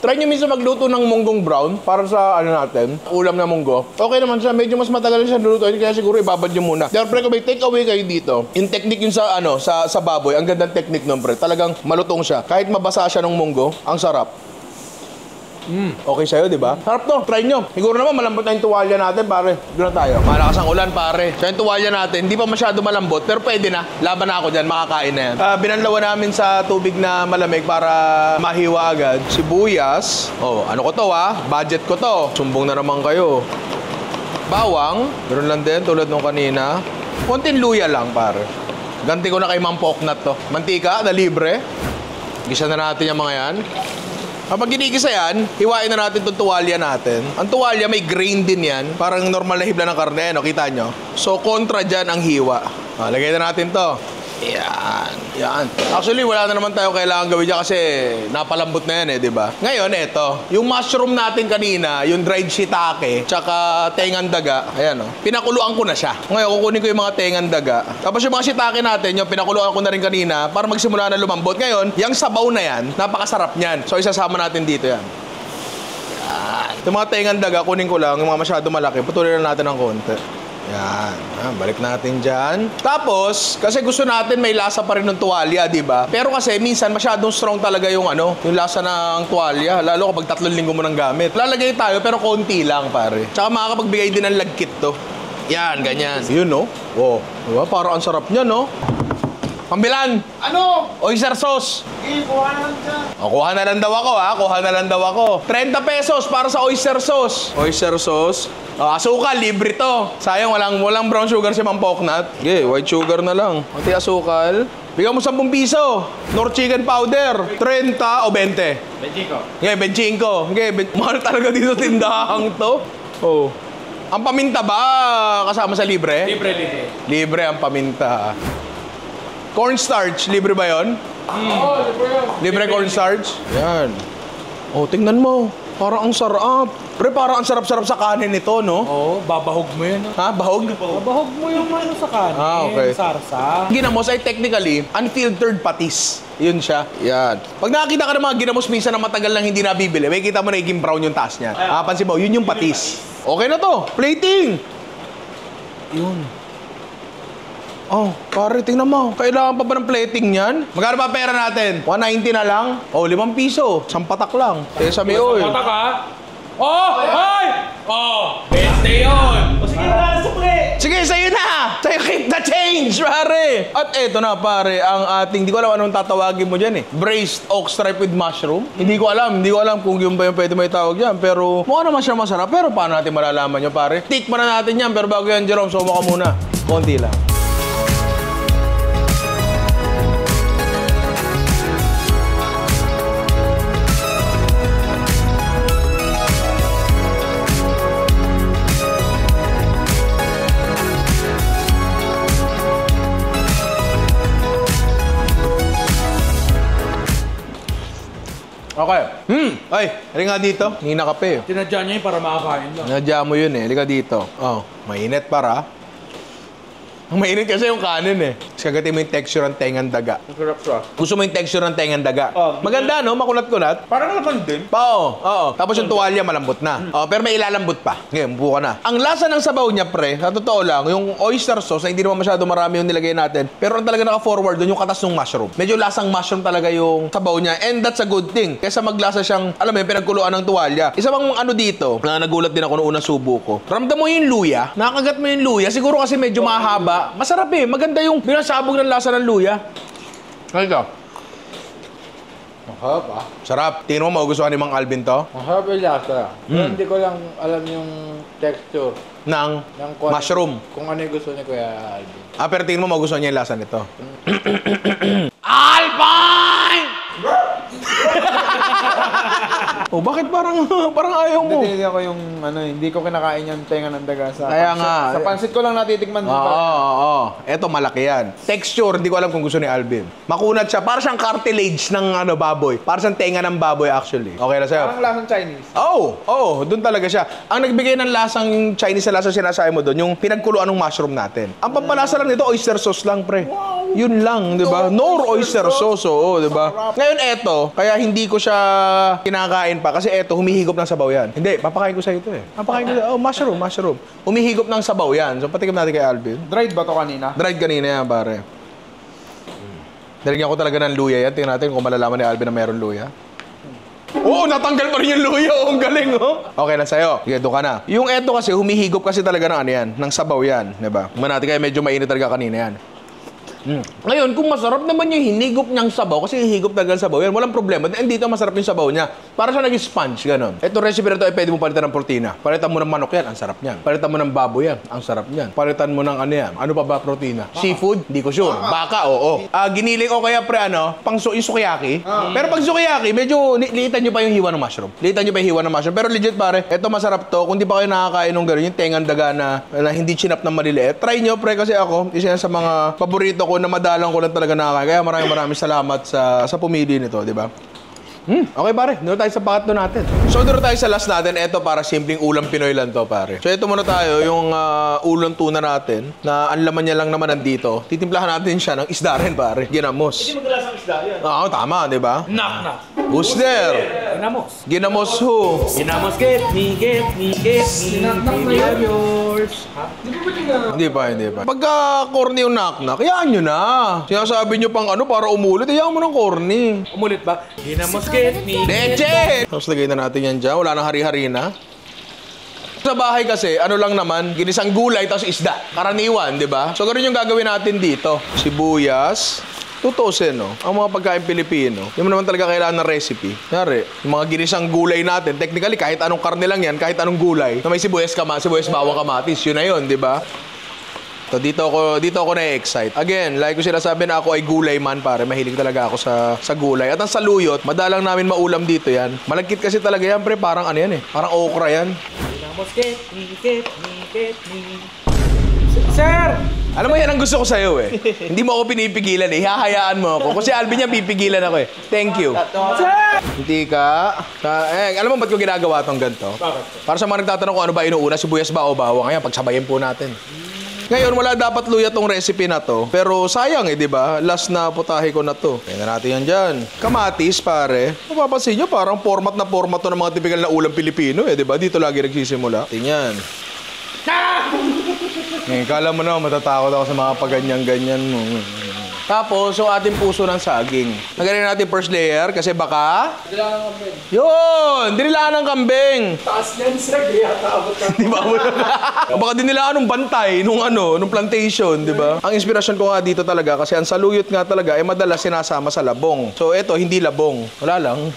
Try nyo minsan magluto ng munggong brown para sa natin, ulam na munggo. Okay naman siya. Medyo mas matagal siya lutuin, kaya siguro ibabad nyo muna. Pero, pre, kung may take away kayo dito, yung technique yun sa, sa baboy, ang gandang technique nun, pre. Talagang malutong siya. Kahit mabasa siya ng munggo, ang sarap. Okay sa'yo, di ba? Sarap to, try nyo. Siguro naman malambot na yung tuwalya natin, pare. Doon na tayo. Malakas ang ulan, pare. So yung tuwalya natin, hindi pa masyado malambot, pero pwede na. Laban na ako dyan, makakain na yan. Binanlawan namin sa tubig na malamig para mahiwa agad. Sibuyas. Ano ko to budget ko to. Sumbong na naman kayo. Bawang. Meron lang din, tulad nung kanina. Konting luya lang, pare. Ganti ko na kay Ma'am Poknat to. Mantika na libre. Gisa na natin yung mga yan. Kapag ginigisa yan, hiwain na natin itong tuwalya natin. Ang tuwalya may grain din yan. Parang normal na hibla ng karne, kita nyo? So, kontra dyan ang hiwa. Lagay na natin to. Yan. Actually, wala na naman tayo kailangan gawin dyan kasi napalambot na yan di ba? Ngayon, eto. Yung mushroom natin kanina, yung dried shiitake, tsaka tengan daga, ayan pinakuluan ko na siya. Ngayon, kukunin ko yung mga tengan daga. Tapos yung mga shiitake natin, yung pinakuluan ko na rin kanina para magsimula na lumambot. Ngayon, yung sabaw na yan, napakasarap niyan. So, isasama natin dito yan. Yung mga tengan daga, kunin ko lang. Yung mga masyado malaki, putulin na natin ng konti. Yan. Balik natin dyan. Tapos, kasi gusto natin may lasa pa rin ng tuwalya, di ba? Pero kasi, minsan, masyadong strong talaga yung yung lasa ng tuwalya. Lalo kapag 3 linggo mo nang gamit. Lalagay tayo, pero konti lang, pare. Tsaka makakapagbigay din ng lagkit to. Yan, ganyan. Yun, Oh, diba? Parang ang sarap niya, Pambilan! Ano? Oyster sauce! Sige, kuha na lang dyan. Kuha na lang daw ako, Kuha na lang daw ako. 30 pesos para sa oyster sauce. Oyster sauce. Asukal, libre to. Sayang, walang brown sugar si Ma'am Poknat. Okay, white sugar na lang. Pati asukal. Bigyan mo 10 piso. Nor chicken powder. 30 o 20? 25. Okay, 25. Okay, mahal talaga dito tindahang to. Oh. Ang paminta ba kasama sa libre? Libre. Libre ang paminta. Cornstarch, libre ba yun? Oo, libre yun. Libre cornstarch? Yan. Oh, tingnan mo. Parang ang sarap. Pre, parang ang sarap-sarap sa kanin nito, Oo, babahog mo yun. Ha? Bahog? Babahog mo yung sa kanin. Okay. Sarsa. Ginamos ay technically unfiltered patis. Yun siya. Yan. Pag nakakita ka ng mga ginamos minsan na matagal nang hindi nabibili, may kita mo na naging brown yung taas niya. Pansin mo, yun yung patis. Okay na to. Plating! Yun. Oh, pare, tingnan mo. Kailangan pa ba ng plating yan? Magkano ba pera natin? 190 na lang? Oh, 5 piso. 1 patak lang. Tesa may oil. Patak ha? Hoy! Beste yun! Sige, wala na sa pre! Sige, sa'yo na! Sa'yo keep the change, pare! At eto na, pare, ang ating, di ko alam anong tatawagin mo dyan braised oak stripe with mushroom. Hindi ko alam kung yun ba yung pwede may tawag dyan. Pero mukha naman siya masarap. Pero paano natin malalaman yun, pare? Tikman na natin yan. Pero bago yan, Jerome, suma ka muna. Konti lang. Okay. Ay, halika dito. Hingi na kape. Tinadya niya yun para makakain lang. Nadya mo yun Halika dito. Oh, mainit para. Ang mainit kasi yung kanin Kasi kagatin mo yung texture ng tengan daga. Masarap siya. Gusto mo yung texture ng tengan daga. Maganda, Makunat-kunat. Parang naman din. Oo. Tapos yung tuwalya malambot na. Pero may ilalambot pa. Ngayon, buka na. Ang lasa ng sabaw niya, pre, sa totoo lang, yung oyster sauce, na hindi naman masyado marami yung nilagay natin. Pero ang talaga naka-forward doon, yung katas ng mushroom. Medyo lasang mushroom talaga yung sabaw niya. And that's a good thing. Kesa maglasa siyang, alam mo, pinagkuluan ng tuwalya. Isa bang dito, na nagulat din ako noong unang subo ko. Ramdam mo yung luya. Nakagat mo yung luya. Siguro kasi medyo mahaba. Masarap Maganda yung binasabog ng lasa ng luya. Ito. Mahaba. Sarap. Tingnan mo, magugustuhan ni Mang Alvin to? Masarap yung lasa. Pero hindi ko lang alam yung texture Ng mushroom. Kung ano yung gusto ni Kuya Alvin. Pero tingnan mo, magugustuhan niya yung lasa nito. Alpine! Bakit parang ayaw mo? Hindi ako yung hindi ko kinakain yung tenga ng daga sa Kaya pansit. nga. Sa pansit ko lang natitikman din. Oo. Eto, malaki yan. Texture, hindi ko alam kung gusto ni Alvin. Makunat siya. Para siyang cartilage ng baboy. Para siyang tenga ng baboy actually. Okay na sa'yo? Parang lasang Chinese. Doon talaga siya. Ang nagbigay ng lasang Chinese na lasa sinasabi mo doon, yung pinagkuluan ng mushroom natin. Ang pampalasa lang nito, oyster sauce lang, pre. Yun lang, di ba? Nor oyster sauce, di ba? Ngayon, eto, kaya hindi ko siya kinakain pa. Kasi eto, humihigop ng sabaw yan. Hindi, papakain ko sa ito Papakain ko mushroom. Humihigop ng sabaw yan. So, patikim natin kay Alvin. Dried ba to kanina? Dried kanina yan, pare. Nalagyan ko talaga ng luya yan. Tingnan natin kung malalaman ni Alvin na meron luya. Natanggal pa rin yung luya. Ang galing, Okay na sa'yo. Sige, doon ka na. Yung eto kasi, humihigop kasi talaga ng yan. Ng sabaw yan, diba? Natin kaya medyo mainit talaga kanina yan. Ngayon, kung masarap naman yung hinigop niyang sabaw, kasi hihigop talaga ang sabaw yan, walang problema. And dito masarap yung sabaw niya. Para siya naging sponge, gano'n. Ito recipe na ito ay pwede mo palitan ng protina. Palitan mo ng manok yan, ang sarap niyan. Palitan mo ng baboy yan, ang sarap niyan. Palitan mo ng yan. Ano pa ba protina? Seafood? Hindi ko sure. Baka, oo. Giniling ko kaya pang yung sukiyaki. Pero pag sukiyaki, medyo liitan nyo pa yung hiwa ng mushroom. Liitan nyo pa yung hiwa ng mushroom. Pero legit pare, ito masarap to. Kung di pa kayo nakakain ng gano'n, yung tengan daga na hindi chinap na maliliit. Try nyo, pre, kasi ako, isa yan sa mga paborito ko ako na madalang ko lang talaga nakakain. Kaya maraming salamat sa pumili nito, di ba? Okay pare, doon tayo sa pangatlo natin. So doon tayo sa last natin. Ito para simpleng ulam Pinoy lang to pare. So ito muna tayo, yung ulam tuna natin na ang laman niya lang naman nandito. Titimplahan natin siya ng isda rin pare. Ginamos. Hindi magalas ang isda yan. Oo, tama, di ba? Knock. Who's there? Ginamos. Ginamos who? Ginamos, get me. Baby, I'm yours. Hindi pa. Pagka corny yung knock-knock, hayaan nyo na. Sinasabi nyo pang ano para umulit, hayaan mo ng corny. Umulit ba? Ginamos, get me. Leche! Tapos lagay na natin yan dyan. Wala nang hari-hari na. Sa bahay kasi, ano lang naman, ginisang gulay tapos isda. Karaniwan, di ba? So, ganun yung gagawin natin dito. Sibuyas. Tutusin, no? Ang mga pagkain Pilipino, hindi mo naman talaga kailangan ng recipe. Kunyari, yung mga ginisang gulay natin, technically, kahit anong karne lang yan, kahit anong gulay, na may sibuyas bawang kamatis, yun na yun, di ba? So, dito ako na-excite. Again, like ko sinasabi na ako ay gulay man, pare. Mahilig talaga ako sa gulay. At ang saluyot, madalang namin maulam dito yan. Malagkit kasi talaga yan, pre. Parang ano yan eh. Parang okra yan. Ginamos, get me. Sir! Alam mo yan ang gusto ko sa'yo eh. Hindi mo ako pinipigilan eh. Hahayaan mo ako. Kasi Alvin niya pipigilan ako eh. Thank you. Hindi ka. Alam mo ba't ko ginagawa tong ganito? Para sa mga nagtatanong kung ano ba inuuna, sibuyas ba o bawang. Ngayon, pagsabayin po natin. Ngayon, wala dapat luya tong recipe na to. Pero sayang eh, di ba? Last na putahe ko na to. Kaya na natin yan dyan. Kamatis, pare. Mapapansin nyo, parang format to ng mga typical na ulam Pilipino eh, di ba? Dito lagi nagsisimula. Tingnan. Ngayon, kala mo na, matatakot ako sa mga paganyan-ganyan mo. Tapos, yung ating puso ng saging. Nagaling natin first layer kasi baka... Dinilaan ng kambing. Yun! Dinilaan ng kambing! Taas yan, sir. Kaya taabot ka. Di ba mo baka dinilaan ng bantay, nung plantation, di ba? Ang inspirasyon ko nga dito talaga kasi ang saluyot nga talaga ay madalas sinasama sa labong. So, eto, hindi labong. Wala lang.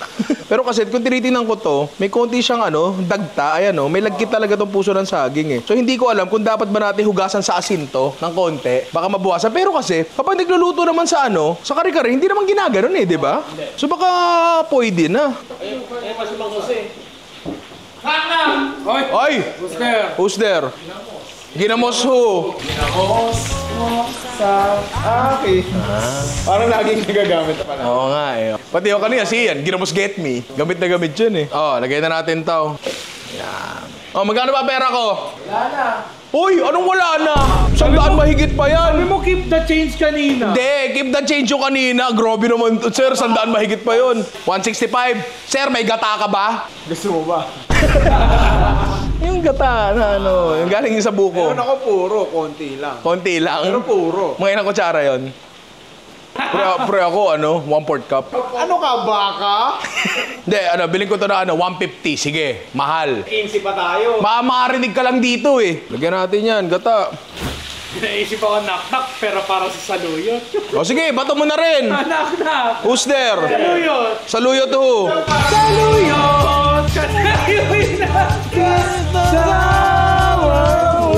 Pero kasi kung tinitingnan ko to, may konti siyang dagta, ayan may lagkit talaga tong puso ng saging eh. So hindi ko alam kung dapat ba natin hugasan sa asin to ng konti, baka mabawasan. Pero kasi kapag nagluluto naman sa sa kare-kare, hindi naman ginaganon eh, di ba? So baka pwede na. Eh, mas Jose. Oy! Who's there? Ginamos who? Okay. Parang laging nagagamit pala. Oo nga eh. Pati yung kanina, yan, ginamos get me. Gamit na gamit yun eh. Lagay na natin to. Yan. Magkano ba pera ko? Wala na. Uy, anong wala na? Sandaan mahigit pa yan. Sabi mo keep the change kanina. Hindi, keep the change yung kanina. Grabe naman to, sir. Sandaan mahigit pa yun. 165. Sir, may gata ka ba? Gusto mo ba? Yung gata na yung galing yung sa buko. Meron ako puro, konti lang. Konti lang. Pero puro. Mga ilang kutsara yun. Pre ako, 1/4 cup. Ano ka, baka? Hindi, bilhin ko to na 150. Sige, mahal. Insi pa tayo. Makarinig ka lang dito eh. Lagyan natin yan, gata. Naisip ako knock-knock pero para sa saluyot. O sige, bato mo na rin. Knock-knock. Who's there? Saluyot. Saluyot who? Saluyot. Saluyot na.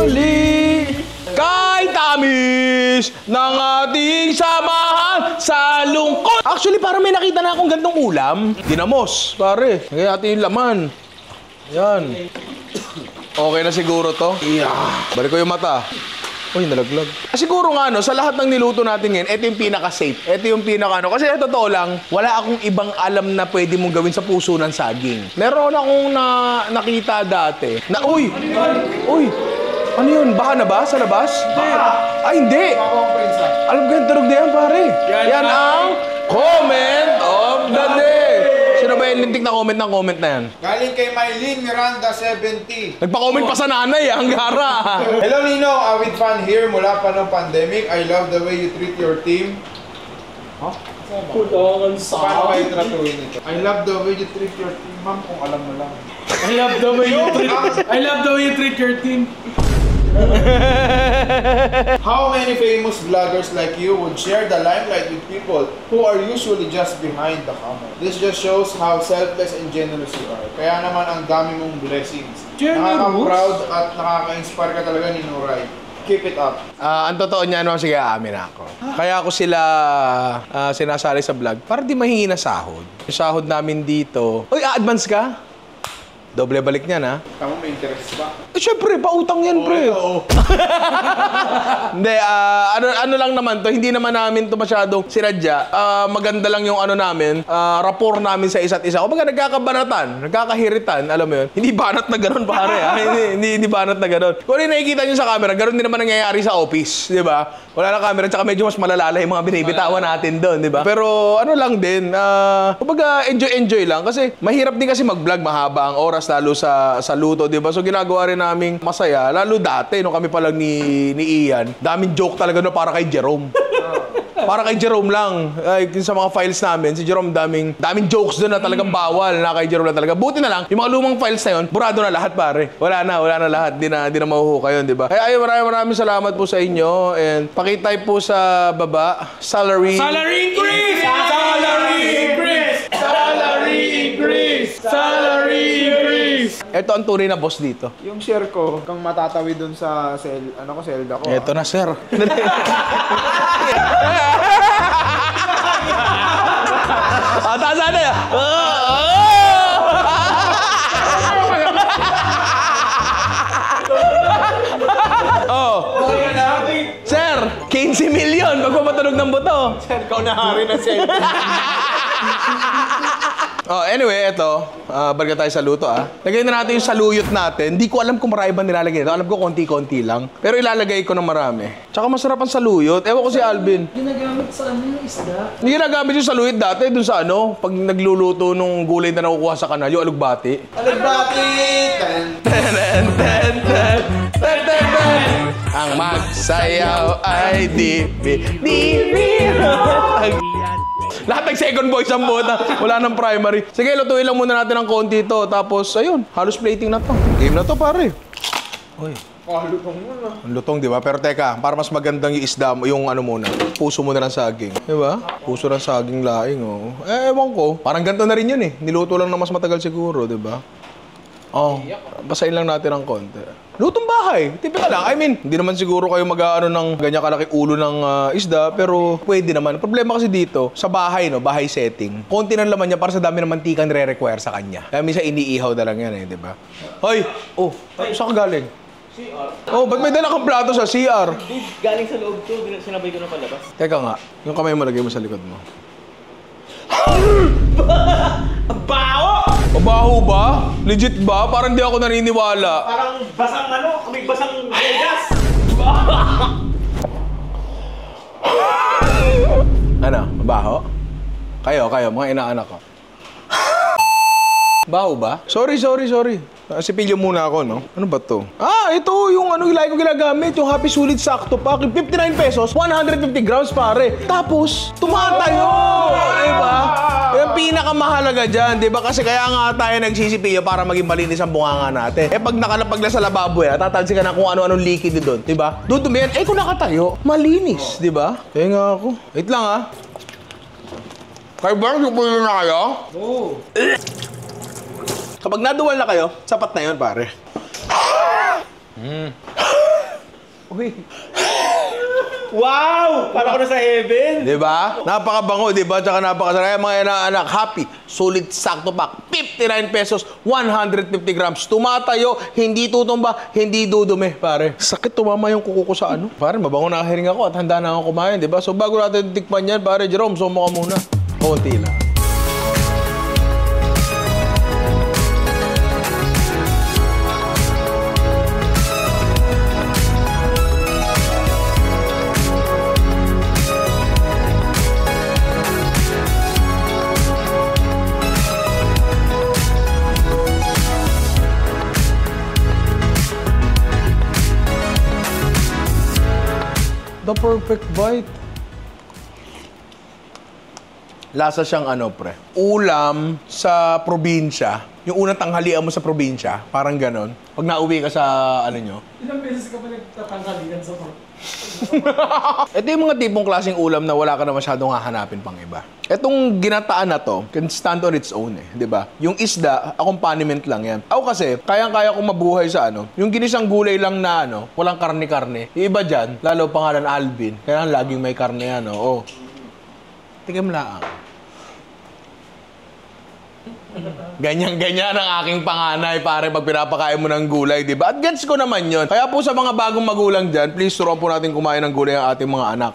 Uli kay tamis ng ating samahan sa lungkot. Actually, parang may nakita na akong gandong ulam. Ginamos, pare. Kaya natin yung laman. Yan. Okay na siguro to. Balik ko yung mata. Uy, nalaglag. Siguro nga, sa lahat ng niluto natin ngayon, ito yung pinaka-safe. Ito yung kasi totoo lang, wala akong ibang alam na pwede mong gawin sa puso ng saging. Meron akong nakita dati na, uy, ano yun? Baka na ba? Sa labas? Ay, hindi. Alam ko yung tunog na yan, pare. Yan ang comment of the day. Sino ba yung lintik na comment na yan? Galing kay Mylene Miranda, 70. Nagpa-comment pa sa nanay, ang gara. Hello, Nino. Awit fan here mula pa ng pandemic. I love the way you treat your team. Kulangan sa. Paano kayo tratuhin ito? I love the way you treat your team, ma'am, kung alam mo lang. I love the way you treat your team. How many famous vloggers like you would share the limelight with people who are usually just behind the camera? This just shows how selfless and generous you are. Kaya naman ang dami mong blessings. Nakaka-proud at nakaka-inspire ka talaga ni Nuray. Keep it up. Ang totoo niya, sige, aamin ako. Kaya ako sila sinasali sa vlog para di mahingi na sahod. Yung sahod namin dito, uy, advance ka? Doble balik niyan, ha? Tama, may interest ba? Eh, syempre, pautang yan, pre. Oo. Hindi, ano lang naman to, hindi naman namin to masyadong sinadya. Maganda lang yung ano namin, rapport namin sa isa't isa. Kumbaga nagkakabanatan, nagkakahiritan, alam mo yun. Hindi banat na gano'n, pare. hindi banat na gano'n. Kung ano yung nakikita nyo sa camera, gano'n din naman nangyayari sa office, di ba? Wala na camera, tsaka medyo mas malalala yung mga binibitawan natin doon, di ba? Pero ano lang din, kumbaga enjoy lang. Kasi mahirap din kasi mag-vlog, mahaba ang oras, lalo sa luto, di ba? So ginagawa rin naming masaya, lalo dati, nung kami pa lang ni Ian, daming joke talaga no, para kay Jerome. Para kay Jerome lang. Sa mga files namin, si Jerome daming jokes doon na talagang bawal na kay Jerome na talaga. Buti na lang, yung mga lumang files na yun, burado na lahat, pare. Wala na lahat. Di na mahuhuka yun, di ba? Kaya maraming salamat po sa inyo. And pakitay po sa baba, salary increase! Salary increase! Salary increase! Salary increase! Ito ang tunay na boss dito. Yung share ko, kung matatawid dun sa Zelda ko. Ito na, sir. Taas na yan. Sir, 15 million magpapatunog ng buto. Sir, ikaw na hari na Zelda. Anyway, ito, balik tayo sa luto, Lagay na natin yung saluyot natin. Hindi ko alam kung marami ba nilalagay ito. Alam ko konti-konti lang. Pero ilalagay ko ng marami. Tsaka masarap ang saluyot. Ewan ko si Alvin. Ginagamit sa ano yung isda? Hindi ginagamit yung saluyot dati dun sa ano, pag nagluluto nung gulay na nakukuha sa kanal, yung alugbati. Alugbati! Ang magsayaw ay lahat ng second voice ang buta. Wala nang primary. Sige, lutuin lang muna natin ng konti ito. Tapos, ayun, halos plating na to. Game na to, pare. Uy. Lutong muna. Ang lutong, di ba? Pero teka, para mas magandang yung isda mo, yung ano muna, puso muna ng saging. Di ba? Puso ng saging laing, oh. Ewan ko. Parang ganito na rin yun, eh. Niluto lang na mas matagal siguro, di ba? Basahin lang natin ng konti. Lutong bahay. Tipika lang. I mean, hindi naman siguro kayo mag-aano ng ganyan kalaki ulo ng isda, pero pwede naman. Problema kasi dito, sa bahay, no, bahay setting, konti ng laman niya para sa dami ng mantika nire-require sa kanya. Kaya minsan iniihaw na lang yan, di ba? Hoy! Saan ka galing? CR. Ba't may dala kang plato sa CR? Galing sa loob to, sinabay ko na palabas. Teka nga, yung kamay mo lagay mo sa likod mo. Baho! Baho ba? Legit ba? Parang di ako naniniwala. Parang basang may basang Vegas! Ano? Baho? Kayo, mga inaanak ko. Baho ba? Sorry. Sipilyo muna ako, no? Ano ba to? Ito yung lagi ko ginagamit. Yung Happy Sulit Sakto Pack. 59 pesos, 150 grams, pare. Tapos, tumatayo! Diba? Yung pinakamahalaga dyan, diba? Kasi kaya nga tayo nagsisipilyo para maging malinis ang bunganga natin. Pag nakalapag na sa lababo tatansin ka na kung ano-anong leaky doon, diba? Dudumi yan. Kung nakatayo, malinis, diba? Kaya nga ako. Wait lang, Kayo ba? Supulo na kayo? Oo. Kapag naduwal na kayo, sapat na yun, pare. Uy. Wow! Para ko na sa heaven! Diba? Napakabango, diba? Tsaka napakasarap. Mga inaanak, Happy Sulit Sakto Pack. 59 pesos, 150 grams. Tumatayo, hindi tutumba, hindi dudumi, pare. Sakit tumama yung kuko ko sa ano. Pare, mabango na hiring ako at handa na ako kumain, diba? So bago natin tikpan yan, pare, Jerome, sumo ka muna. Konti lang. The perfect bite. Lasa siyang pre. Ulam sa probinsya. Yung unang tanghalian mo sa probinsya, parang ganon. Pag nauwi ka sa nyo. Ilang beses ka pa nagtatanghalian sa Ito yung mga tipong klaseng ulam na wala ka na masyadong hahanapin pang iba. Itong ginataan na to, can stand on its own di ba? Yung isda, accompaniment lang yan. Ako kasi, kayang-kaya kong mabuhay sa yung ginisang gulay lang na walang karne-karne. Yung iba dyan, lalo pangalan Alvin, kaya laging may karne yan, Tigam lang. Ganyan-ganyan ang aking panganay, pare, pag pinapakain mo ng gulay, di ba? At gets ko naman yon. Kaya po sa mga bagong magulang dyan, please turuan po natin kumain ng gulay ang ating mga anak.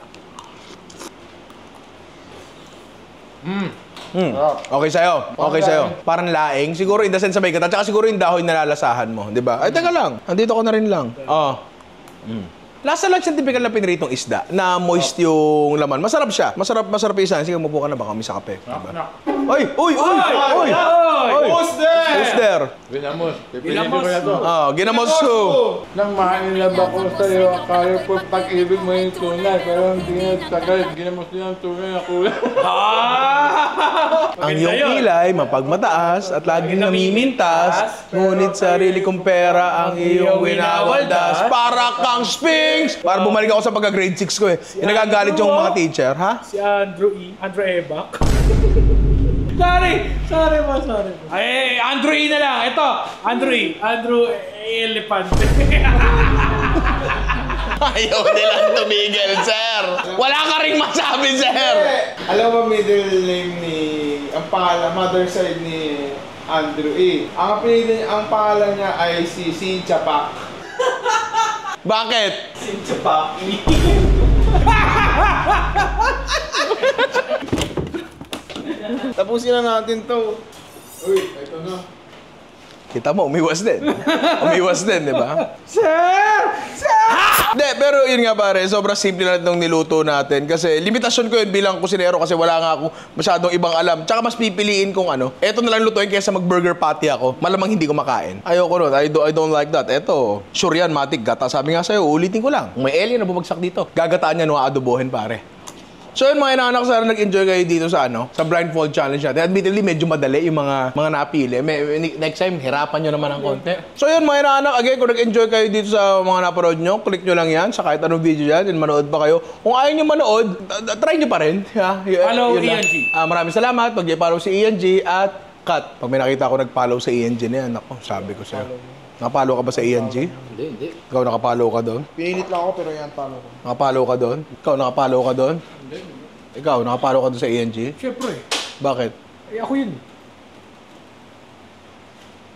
Okay sa'yo. Okay sa'yo. Parang laing. Siguro in the sense sa may gata. Tsaka siguro yung dahon na lalasahan mo. Di ba? Ay, teka lang. Andito ko na rin lang. Lasa lang siyang typical na pinritong isda na moist yung laman. Masarap siya. Masarap isa. Sige, umupo ka na. Baka may sa kape. Diba? Oy! Who's there? Who's there? Ginamos. Pipiliin ko na to. Ginamos ko. Nang mahalilab ako sa'yo, akala ko pag-ibig mo yung tunay, pero hindi na tagal, ginamos niya ang tunay na kulay. Ang iyong kilay, mapagmataas at laging namimintas, ngunit sarili kong pera ang iyong winawaldas. Para kang Sphinx! Para bumalik ako sa pagka-grade 6 ko eh. Yung nagagalit yung mga teacher, ha? Si Andrew Ebak. Sorry po. Ay, Andrew E na lang. Ito, Andrew Elefante. Ayaw nilang tumigil, sir. Wala ka ring masabi, sir. Alam mo, middle name ni... Ang pangalan, mother side ni Andrew E. Ang pangalan niya ay si Cynthia Pak. Bakit? Cynthia Pak. Tapusin na natin to. Uy, ito na. Kita mo, umiwas din. Di ba? Sir! Hindi, pero yun nga pare, sobrang simple na itong niluto natin. Kasi limitasyon ko yun bilang kusinero kasi wala nga ako masyadong ibang alam. Tsaka mas pipiliin kung ano. Eto na lang lutuin kaysa mag-burger patty ako. Malamang hindi ko makain. Ayoko nun. I don't like that. Eto, sure yan, matik. Gata. Sabi nga sa'yo, ulitin ko lang. May alien na bumagsak dito. Gagataan niya nung aadobohin pare. So yun mga inaanak, sana nag-enjoy kayo dito sa sa blindfold challenge natin. Admittedly, medyo madali yung mga napili. Next time, hirapan nyo naman ng konti. So yun mga inaanak, again, kung nag-enjoy kayo dito sa mga napanood nyo, click nyo lang yan sa kahit anong video dyan, and manood pa kayo. Kung ayaw nyo manood, try nyo pa rin. Follow Ian G. Maraming salamat. Pag-follow si Ian G at Kat. Pag may nakita ako nag-follow sa Ian G na yan, ako, sabi ko sa'yo. Nakapalo ka ba sa Ian G? Hindi. Ikaw nakapalo ka doon? Pinilit lang ako pero yan, talo ko. Nakapalo ka doon? Ikaw nakapalo ka doon? Ikaw nakapalo ka doon sa Ian G? Siyempre. Bakit? Ako yun.